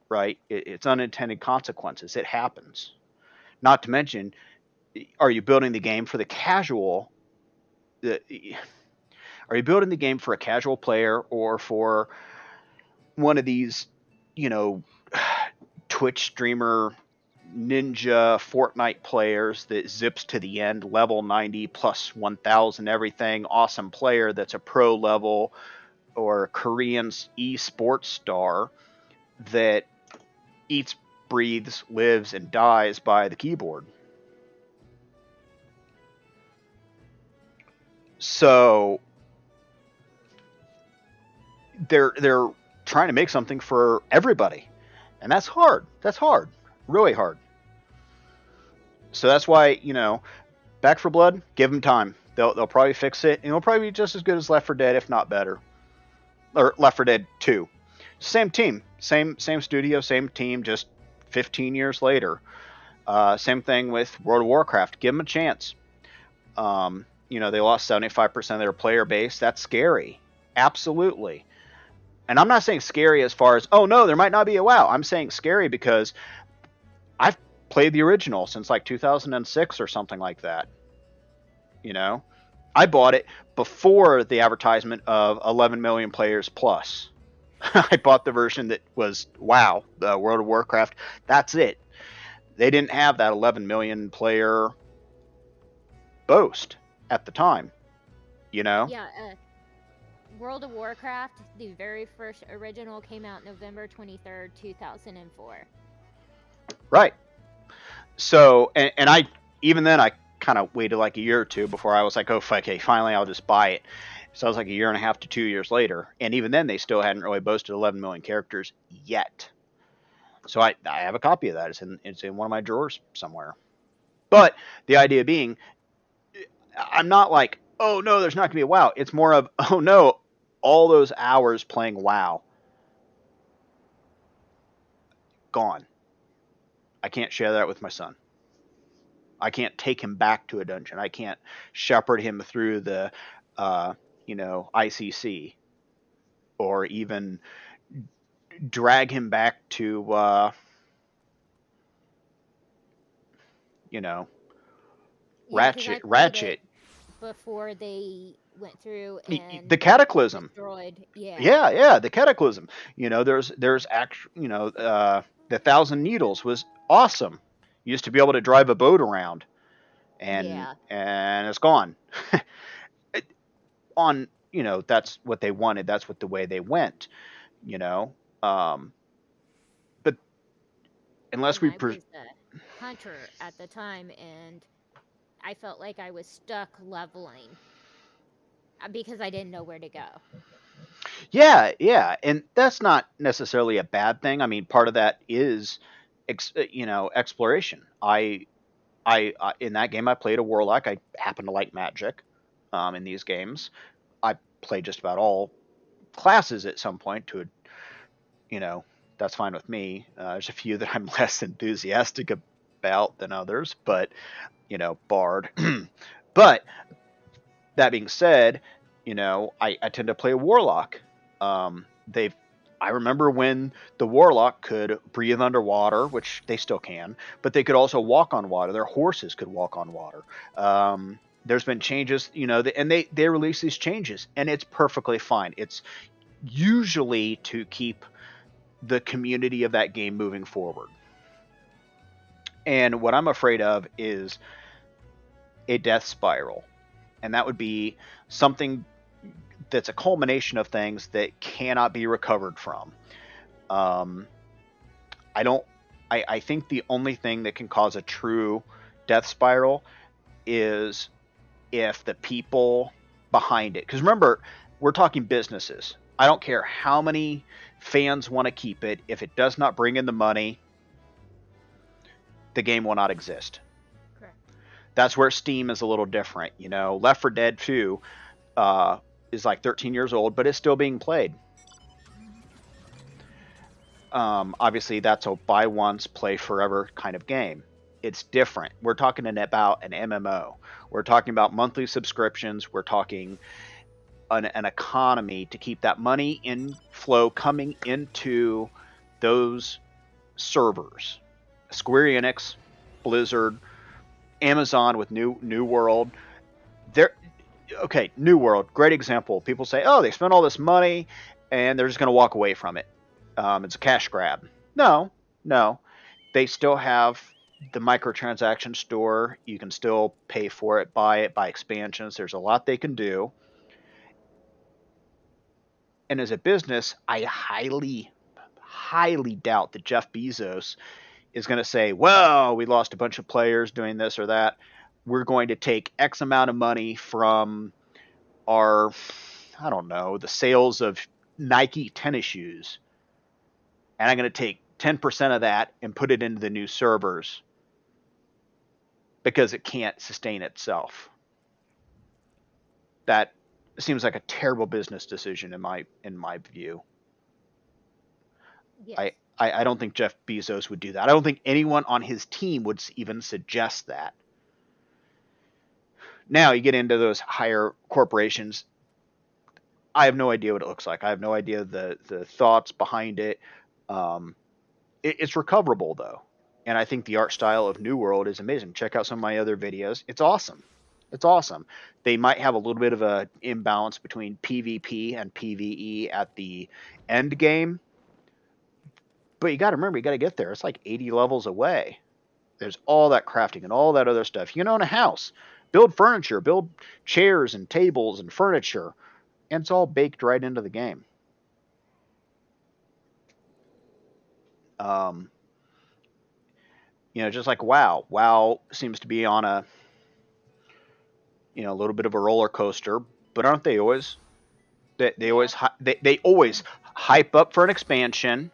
right? It's unintended consequences. It happens. Not to mention, are you building the game for the casual? Are you building the game for a casual player or for one of these, you know, Twitch streamer, ninja, Fortnite players that zips to the end, level 90 plus 1000 everything, awesome player that's a pro level, or Korean esports star that eats, breathes, lives, and dies by the keyboard? So they're trying to make something for everybody, and that's hard. That's hard, really hard. So that's why, Back for Blood, give them time. They'll probably fix it, and it'll probably be just as good as Left 4 Dead, if not better, or Left 4 Dead 2. Same team, same studio, same team, just 15 years later. Same thing with World of Warcraft. Give them a chance. They lost 75% of their player base. That's scary. Absolutely. And I'm not saying scary as far as, oh no, there might not be a WoW. I'm saying scary because I've played the original since like 2006 or something like that. I bought it before the advertisement of 11 million players plus. I bought the version that was WoW, the World of Warcraft. That's it. They didn't have that 11 million player boast at the time. Yeah, World of Warcraft, the very first original, came out November 23rd, 2004. Right. So, and I, even then, I kind of waited like a year or two before I was like, oh, okay, finally I'll just buy it. So I was like a year and a half to 2 years later. And even then, they still hadn't really boasted 11 million characters yet. So I have a copy of that. It's in one of my drawers somewhere. But the idea being, I'm not like, oh no, there's not going to be a WoW. It's more of, oh no, all those hours playing WoW gone. I can't share that with my son. I can't take him back to a dungeon. I can't shepherd him through the, ICC, or even drag him back to, Yeah, because I played it Ratchet, before they went through the and Cataclysm. destroyed. Yeah. Yeah, the Cataclysm. There's the Thousand Needles was awesome. You used to be able to drive a boat around, and Yeah. it's gone. On that's what they wanted. That's what the way they went. You know, um, but unless And we I was a hunter at the time, and I felt like I was stuck leveling because I didn't know where to go. Yeah, and that's not necessarily a bad thing. I mean, part of that is exploration. I in that game I played a warlock. I happen to like magic. In these games, I play just about all classes at some point. You know, that's fine with me. There's a few that I'm less enthusiastic about than others, but bard. But that being said, I tend to play a warlock. They've I remember when the warlock could breathe underwater, which they still can, but they could also walk on water. Their horses could walk on water. There's been changes, and they release these changes, and it's perfectly fine. It's usually to keep the community of that game moving forward. And what I'm afraid of is a death spiral, and that would be something that's a culmination of things that cannot be recovered from. Um, I don't. I think the only thing that can cause a true death spiral is if the people behind it. Because remember, we're talking businesses. I don't care how many fans want to keep it. If it does not bring in the money, the game will not exist. Correct. That's where Steam is a little different. Left 4 Dead 2 is like 13 years old, but it's still being played. Obviously, that's a buy once, play forever kind of game. It's different. We're talking about an MMO. We're talking about monthly subscriptions. We're talking an economy to keep that money inflow coming into those servers. Square Enix, Blizzard, Amazon with New World. New World, great example. People say, "Oh, they spent all this money, and they're just going to walk away from it. It's a cash grab." No, no. They still have the microtransaction store. You can still pay for it, buy expansions. There's a lot they can do. And as a business, I highly, highly doubt that Jeff Bezos is going to say, "Well, we lost a bunch of players doing this or that. We're going to take X amount of money from our, I don't know, the sales of Nike tennis shoes, and I'm going to take 10% of that and put it into the new servers because it can't sustain itself." That seems like a terrible business decision in my view. Yes. I don't think Jeff Bezos would do that. I don't think anyone on his team would even suggest that. Now you get into those higher corporations. I have no idea what it looks like. I have no idea the thoughts behind it. It's recoverable though, and I think the art style of New World is amazing. Check out some of my other videos. It's awesome. It's awesome. They might have a little bit of a imbalance between PvP and PvE at the end game, but you got to remember, you got to get there. It's like 80 levels away. There's all that crafting and all that other stuff. You can own a house, build furniture, build chairs and tables and furniture, and it's all baked right into the game. Um, just like WoW. WoW seems to be on a little bit of a roller coaster, but aren't they always? They always they always hype up for an expansion.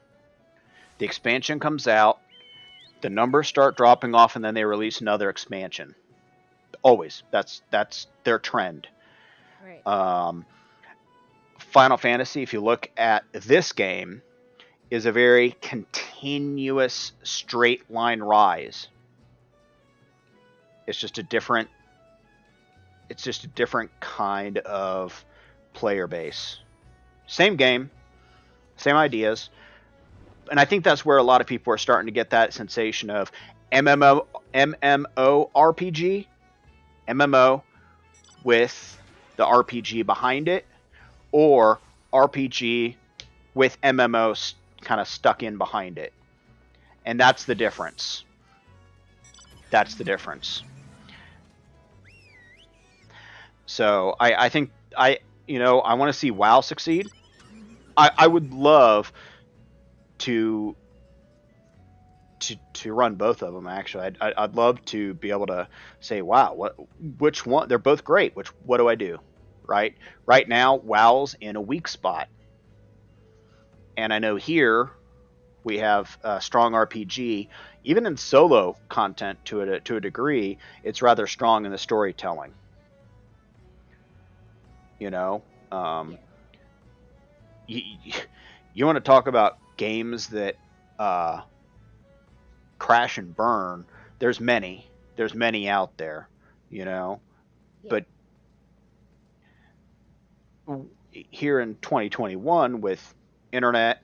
The expansion comes out, the numbers start dropping off, and then they release another expansion. Always, that's their trend. Right. Final Fantasy, if you look at this game, is a very continuous straight line rise. It's just a different kind of player base. Same game, same ideas. And I think that's where a lot of people are starting to get that sensation of MMORPG, MMO with the RPG behind it, or RPG with MMO kind of stuck in behind it. And that's the difference. That's the difference. So I think I want to see WoW succeed. I would love to run both of them. Actually, I'd love to be able to say, wow, which one? They're both great. What do I do? Right now, WoW's in a weak spot, and I know here we have a strong RPG. Even in solo content, to a degree, it's rather strong in the storytelling. Um, you want to talk about games that crash and burn? There's many out there, Yeah. but here in 2021 with internet,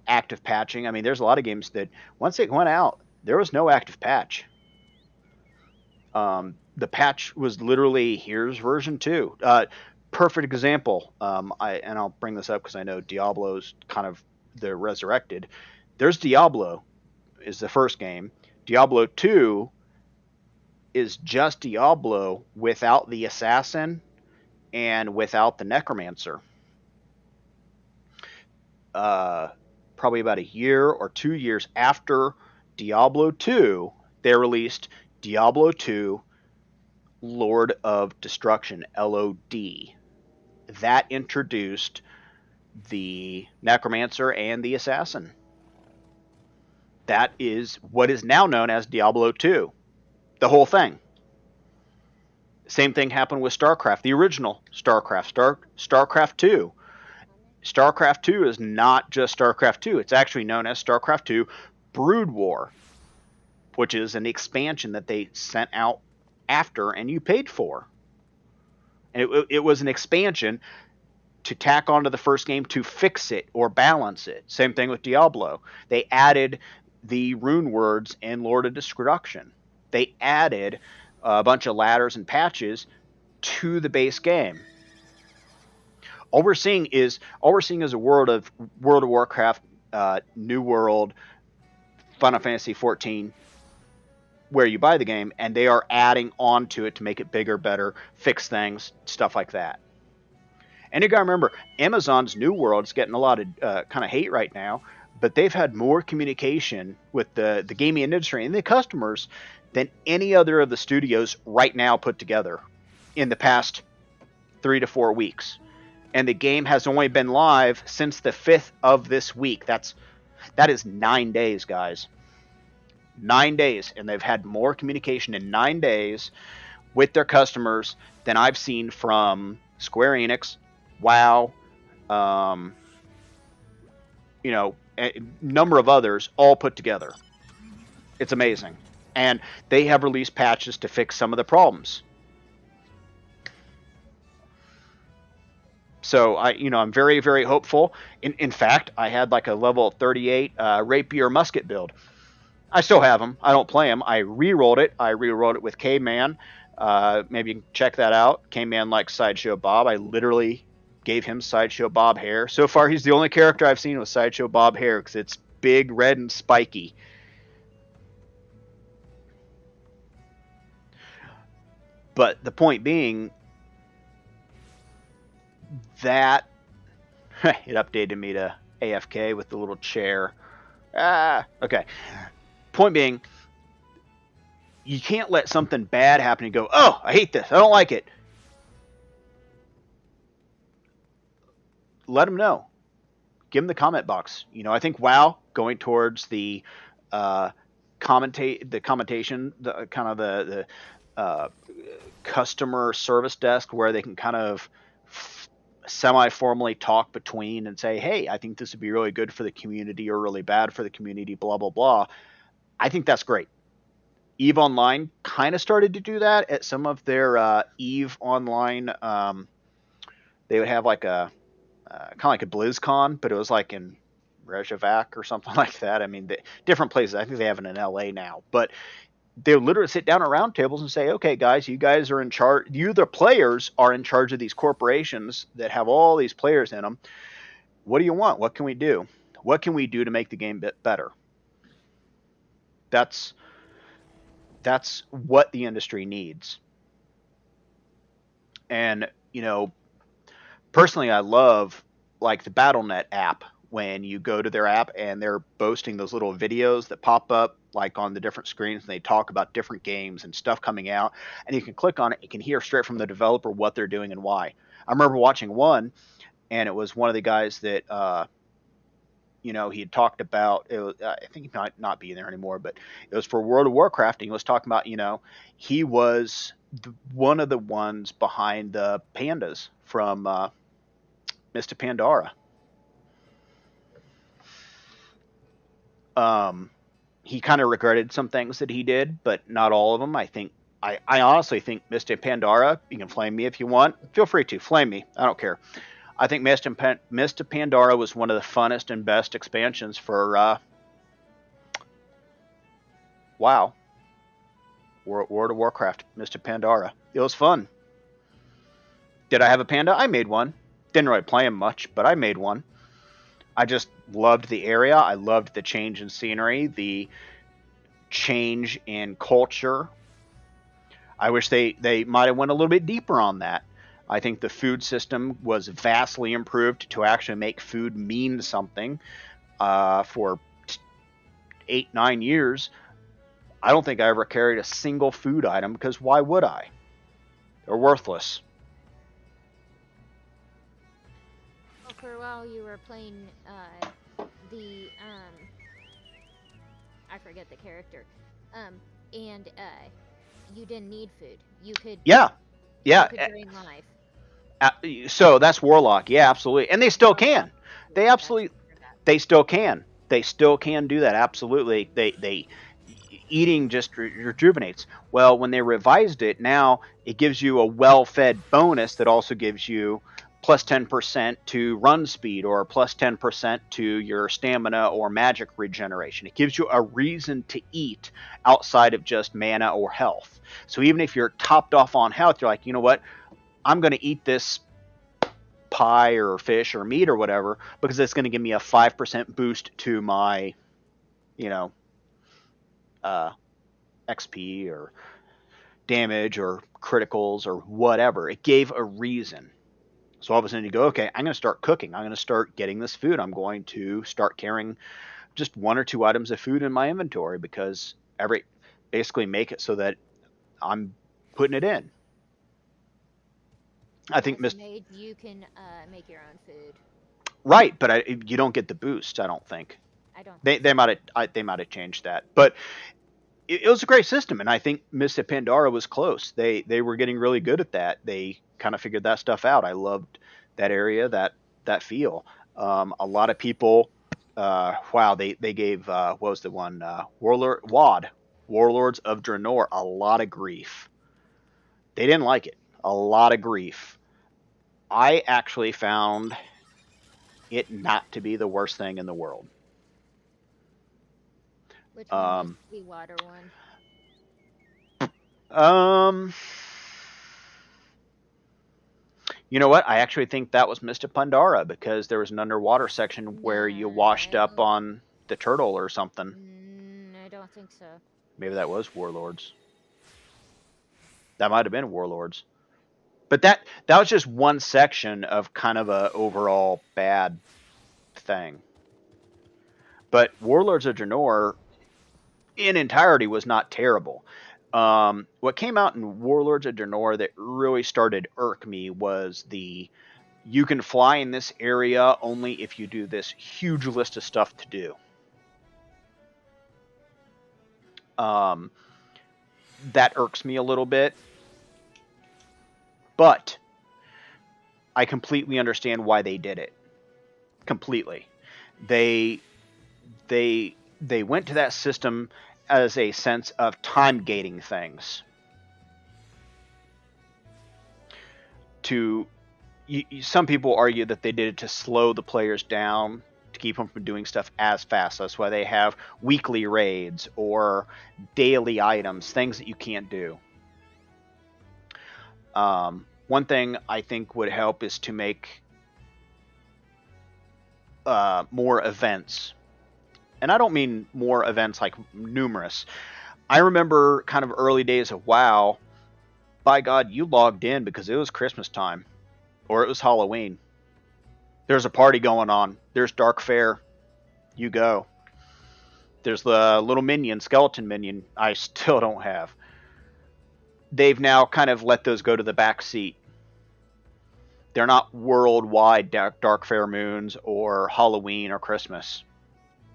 active patching. I mean, there's a lot of games that once it went out, there was no active patch. The patch was literally, here's version 2. Perfect example. I'll bring this up because I know Diablo's kind of the resurrected. There's Diablo is the first game. Diablo 2 is just Diablo without the assassin and without the necromancer. Probably about a year or 2 years after Diablo 2, they released Diablo 2 Lord of Destruction, LOD. That introduced the necromancer and the assassin. That is what is now known as Diablo 2. The whole thing. Same thing happened with StarCraft, the original StarCraft, StarCraft 2. StarCraft 2 is not just StarCraft 2. It's actually known as StarCraft 2 Brood War, which is an expansion that they sent out after and you paid for. And it was an expansion to tack onto the first game to fix it or balance it. Same thing with Diablo. They added the rune words and Lord of Destruction. They added a bunch of ladders and patches to the base game. All we're seeing is a World of Warcraft, New World, Final Fantasy 14, where you buy the game, and they are adding on to it to make it bigger, better, fix things, stuff like that. And you got to remember, Amazon's New World is getting a lot of kind of hate right now, but they've had more communication with the gaming industry and the customers than any other of the studios right now put together in the past 3 to 4 weeks. And the game has only been live since the 5th of this week. That is 9 days, guys. 9 days, and they've had more communication in 9 days with their customers than I've seen from Square Enix, WoW, a number of others all put together. It's amazing. And they have released patches to fix some of the problems. So I'm very, very hopeful. In fact, I had like a level 38 rapier musket build. I still have them. I don't play them. I re-rolled it. I re-rolled it with K-Man. Maybe you can check that out. K-Man likes Sideshow Bob. I literally gave him Sideshow Bob hair. So far, he's the only character I've seen with Sideshow Bob hair because it's big, red, and spiky. But the point being that it updated me to AFK with the little chair. Okay. Point being, you can't let something bad happen and go, oh, I hate this. I don't like it. Let them know. Give them the comment box. I think WoW going towards the commentation, the kind of the customer service desk where they can kind of semi-formally talk between and say, hey, I think this would be really good for the community or really bad for the community, blah, blah, blah. I think that's great. EVE Online kind of started to do that at some of their EVE Online. They would have like a kind of like a BlizzCon, but it was like in Reykjavik or something like that. I mean, different places. I think they have it in LA now. But they would literally sit down at round tables and say, okay, guys, you guys are in charge. You, the players, are in charge of these corporations that have all these players in them. What do you want? What can we do? What can we do to make the game better? That's what the industry needs. And, personally, I love like the BattleNet app when you go to their app and they're boasting those little videos that pop up like on the different screens and they talk about different games and stuff coming out, and you can click on it. You can hear straight from the developer what they're doing and why. I remember watching one, and it was one of the guys that he had talked about. It was, I think he might not be there anymore, but it was for World of Warcraft, and he was talking about he was one of the ones behind the pandas from Mr. Pandora. He kind of regretted some things that he did, but not all of them. I honestly think Mr. Pandora, you can flame me if you want. Feel free to flame me. I don't care. I think Mist of Pandora was one of the funnest and best expansions for WoW. World of Warcraft, Mist of Pandora. It was fun. Did I have a panda? I made one. Didn't really play him much, but I made one. I just loved the area. I loved the change in scenery, the change in culture. I wish they might have went a little bit deeper on that. I think the food system was vastly improved to actually make food mean something. For 8-9 years, I don't think I ever carried a single food item because why would I? They're worthless. Well, for a while you were playing the I forget the character, and you didn't need food. You could Yeah, you yeah. could drain life. So that's Warlock. Yeah, absolutely, and they still can. They That's absolutely, for that. they still can. They still can do that. Absolutely. They eating just rejuvenates. Well, when they revised it, now it gives you a well-fed bonus that also gives you plus 10% to run speed or plus 10% to your stamina or magic regeneration. It gives you a reason to eat outside of just mana or health. So even if you're topped off on health, you're like, you know what? I'm going to eat this pie or fish or meat or whatever because it's going to give me a 5% boost to my, you know, uh, XP or damage or criticals or whatever. It gave a reason. So all of a sudden you go, okay, I'm going to start cooking. I'm going to start getting this food. I'm going to start carrying just one or two items of food in my inventory because basically make it so that I'm putting it in. I think As a maid, you can make your own food. right, but you don't get the boost. I don't think I don't they think they so. might have they might have changed that, but it was a great system, and I think Mist of Pandora was close. They were getting really good at that. They kind of figured that stuff out. I loved that area, that feel. A lot of people, wow, they gave what was the one Warlords of Draenor a lot of grief. They didn't like it. A lot of grief. I actually found it not to be the worst thing in the world. Which one was Um, the water one? um, You know what? I actually think that was Mr. Pandora because there was an underwater section where you washed up No, on the turtle or something. I don't think so. Maybe that was Warlords. That might have been Warlords. But that was just one section of kind of a overall bad thing. But Warlords of Draenor in entirety was not terrible. What came out in Warlords of Draenor that really started irk me was you can fly in this area only if you do this huge list of stuff to do. Um, that irks me a little bit, but I completely understand why they did it. Completely, they they went to that system as a sense of time gating things. To some people argue that they did it to slow the players down to keep them from doing stuff as fast. That's why they have weekly raids or daily items, things that you can't do. One thing I think would help is to make more events. And I don't mean more events like numerous. I remember kind of early days of WoW. By God, you logged in because it was Christmas time or it was Halloween. There's a party going on. There's Dark Fair. You go. There's the little minion, skeleton minion, I still don't have. They've now kind of let those go to the back seat. They're not worldwide Dark Fair Moons or Halloween or Christmas.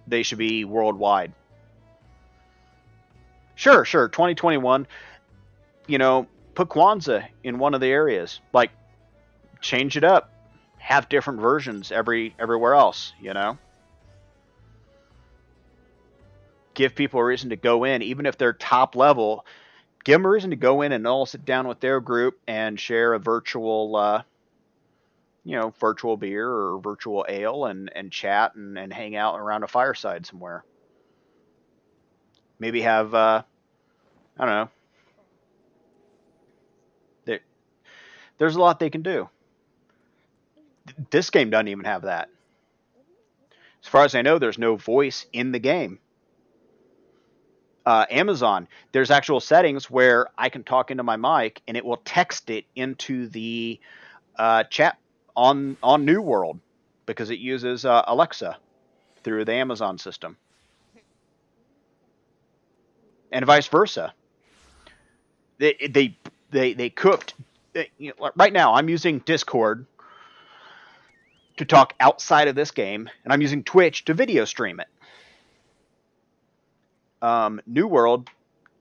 They should be worldwide. Sure, 2021, put Kwanzaa in one of the areas. Like, change it up. Have different versions everywhere else. Give people a reason to go in, even if they're top level. Give them a reason to go in and all sit down with their group and share a virtual virtual beer or virtual ale and chat and hang out around a fireside somewhere. Maybe have, I don't know, there, there's a lot they can do. This game doesn't even have that. As far as I know, there's no voice in the game. Amazon, there's actual settings where I can talk into my mic and it will text it into the chat on New World because it uses Alexa through the Amazon system, and vice versa. They cooked. Right now, I'm using Discord to talk outside of this game, and I'm using Twitch to video stream it. New World,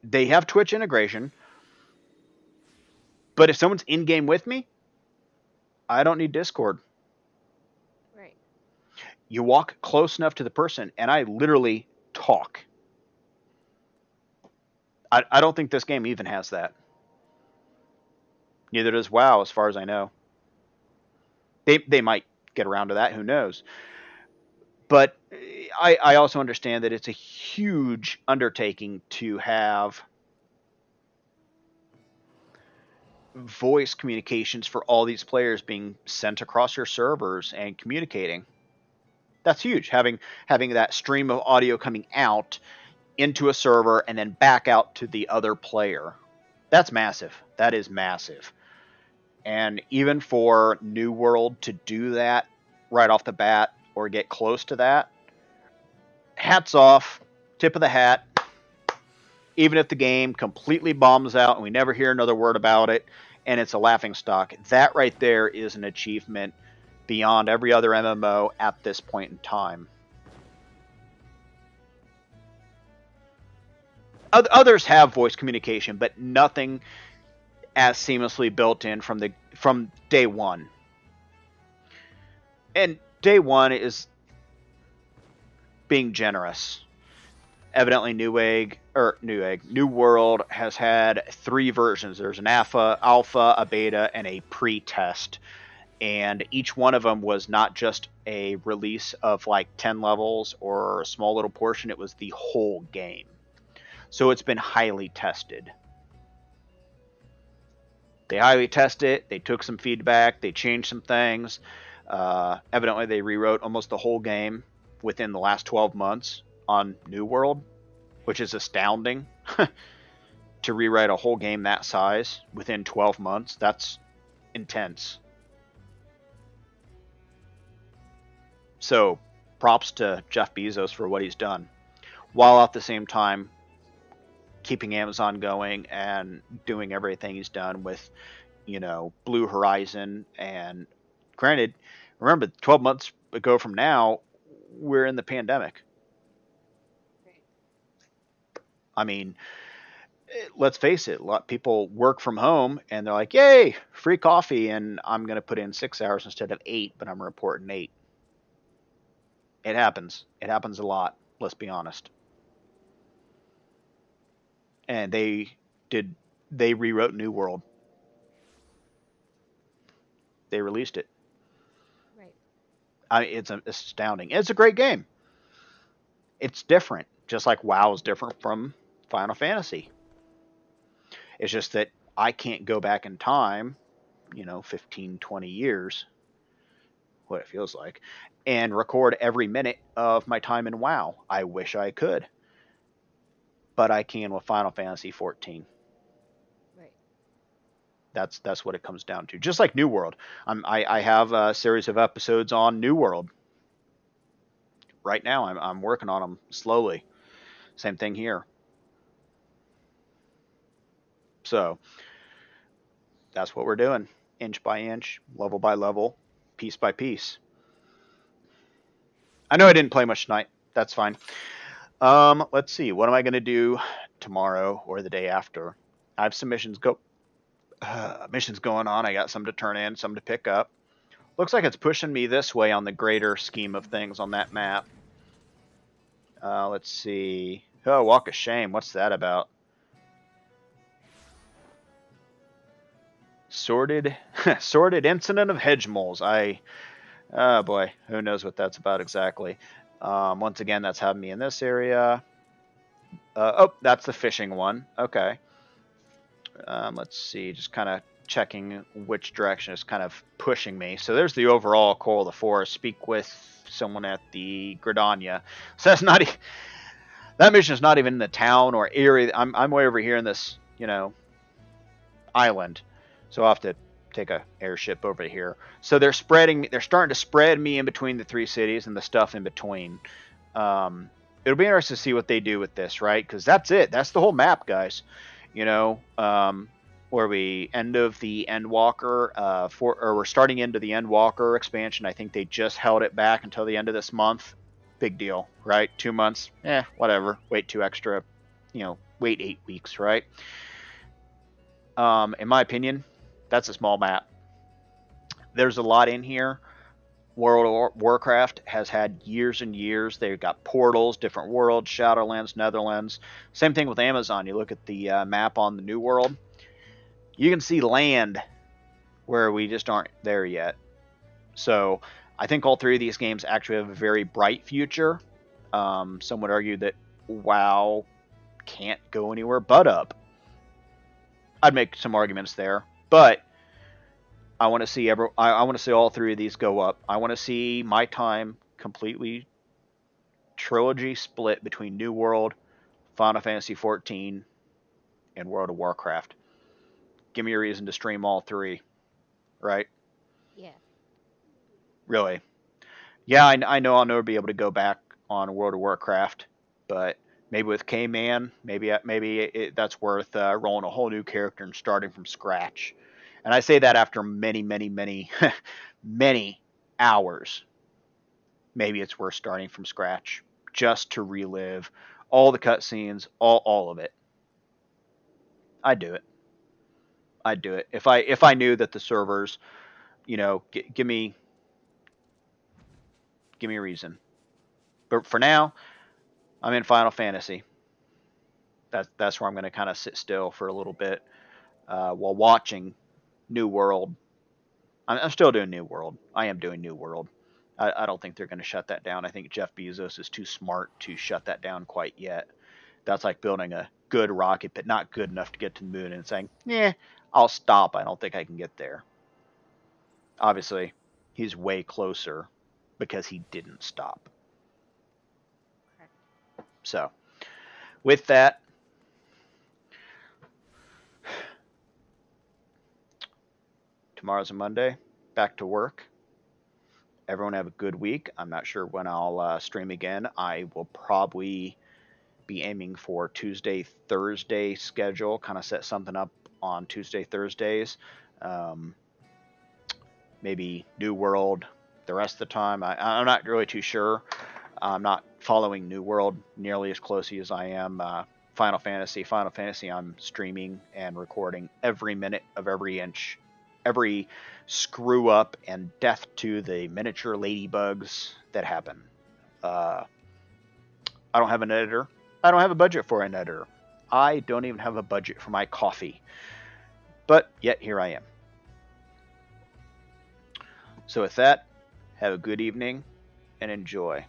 they have Twitch integration, but if someone's in game with me, I don't need Discord. Right. You walk close enough to the person, and I literally talk. I don't think this game even has that. Neither does WoW, as far as I know. They might get around to that. Who knows? But I also understand that it's a huge undertaking to have voice communications for all these players being sent across your servers and communicating. That's huge. Having that stream of audio coming out into a server and then back out to the other player. That's massive. That is massive. And even for New World to do that right off the bat or get close to that, hats off, tip of the hat. Even if the game completely bombs out and we never hear another word about it and it's a laughing stock, that right there is an achievement beyond every other MMO at this point in time. Others have voice communication, but nothing as seamlessly built in from day one. And day one is being generous. Evidently, New World has had 3 versions. There's an alpha, a beta, and a pre-test. And each one of them was not just a release of like 10 levels or a small little portion, it was the whole game. So it's been highly tested. They highly test it, they took some feedback, they changed some things. Evidently, they rewrote almost the whole game within the last 12 months on New World, which is astounding. To rewrite a whole game that size within 12 months, that's intense. So, props to Jeff Bezos for what he's done, while at the same time keeping Amazon going and doing everything he's done with, Blue Horizon. And granted, remember, 12 months ago from now, we're in the pandemic. I mean, let's face it, a lot of people work from home and they're like, yay, free coffee, and I'm going to put in 6 hours instead of 8, but I'm reporting 8. It happens. It happens a lot, let's be honest. And they rewrote New World. They released it. Right. It's astounding. It's a great game. It's different, just like WoW is different from Final Fantasy. It's just that I can't go back in time, 15, 20 years, what it feels like, and record every minute of my time in WoW. I wish I could, but I can with Final Fantasy 14. Right. That's what it comes down to. Just like New World, I have a series of episodes on New World. Right now, I'm working on them slowly. Same thing here. So that's what we're doing, inch by inch, level by level, piece by piece. I know I didn't play much tonight. That's fine. Let's see. What am I going to do tomorrow or the day after? I have some missions going on. I got some to turn in, some to pick up. Looks like it's pushing me this way on the greater scheme of things on that map. Let's see. Oh, Walk of Shame. What's that about? Sorted, sorted incident of hedge moles. Oh boy, who knows what that's about exactly. Once again, that's having me in this area. Oh, that's the fishing one. Okay. Let's see, just kind of checking which direction is kind of pushing me. So there's the overall Call of the Forest. Speak with someone at the Gridania. So that's not that mission is not even in the town or area. I'm way over here in this, island. So I'll have to take a airship over here. So they're starting to spread me in between the three cities and the stuff in between. It'll be interesting to see what they do with this, right? Because that's it. That's the whole map, guys. Where we end of the Endwalker, or we're starting into the Endwalker expansion. I think they just held it back until the end of this month. Big deal, right? 2 months, whatever. Wait 2 extra, wait 8 weeks, right? In my opinion, that's a small map. There's a lot in here. World of Warcraft has had years and years. They've got portals, different worlds, Shadowlands, Netherlands. Same thing with Amazon. You look at the map on the New World, you can see land where we just aren't there yet. So I think all three of these games actually have a very bright future. Some would argue that WoW can't go anywhere but up. I'd make some arguments there, but I want to see I want to see all three of these go up. I want to see my time completely trilogy split between New World, Final Fantasy XIV, and World of Warcraft. Give me a reason to stream all three, right? Yeah. Really. Yeah, I know I'll never be able to go back on World of Warcraft, but maybe with K-Man, maybe that's worth rolling a whole new character and starting from scratch. And I say that after many, many, many, many hours. Maybe it's worth starting from scratch just to relive all the cutscenes, all of it. I'd do it. I'd do it if I knew that the servers, give me a reason. But for now, I'm in Final Fantasy. That's where I'm going to kind of sit still for a little bit while watching New World. I'm still doing New World. I am doing New World. I don't think they're going to shut that down. I think Jeff Bezos is too smart to shut that down quite yet. That's like building a good rocket, but not good enough to get to the moon and saying, I'll stop. I don't think I can get there. Obviously, he's way closer because he didn't stop. Correct. So, with that, tomorrow's a Monday. Back to work. Everyone have a good week. I'm not sure when I'll stream again. I will probably be aiming for Tuesday, Thursday schedule. Kind of set something up on Tuesday, Thursdays. Maybe New World the rest of the time. I'm not really too sure. I'm not following New World nearly as closely as I am Final Fantasy. Final Fantasy, I'm streaming and recording every minute of every inch, every screw up and death to the miniature ladybugs that happen. I don't have an editor. I don't have a budget for an editor. I don't even have a budget for my coffee. But yet here I am. So with that, have a good evening and enjoy.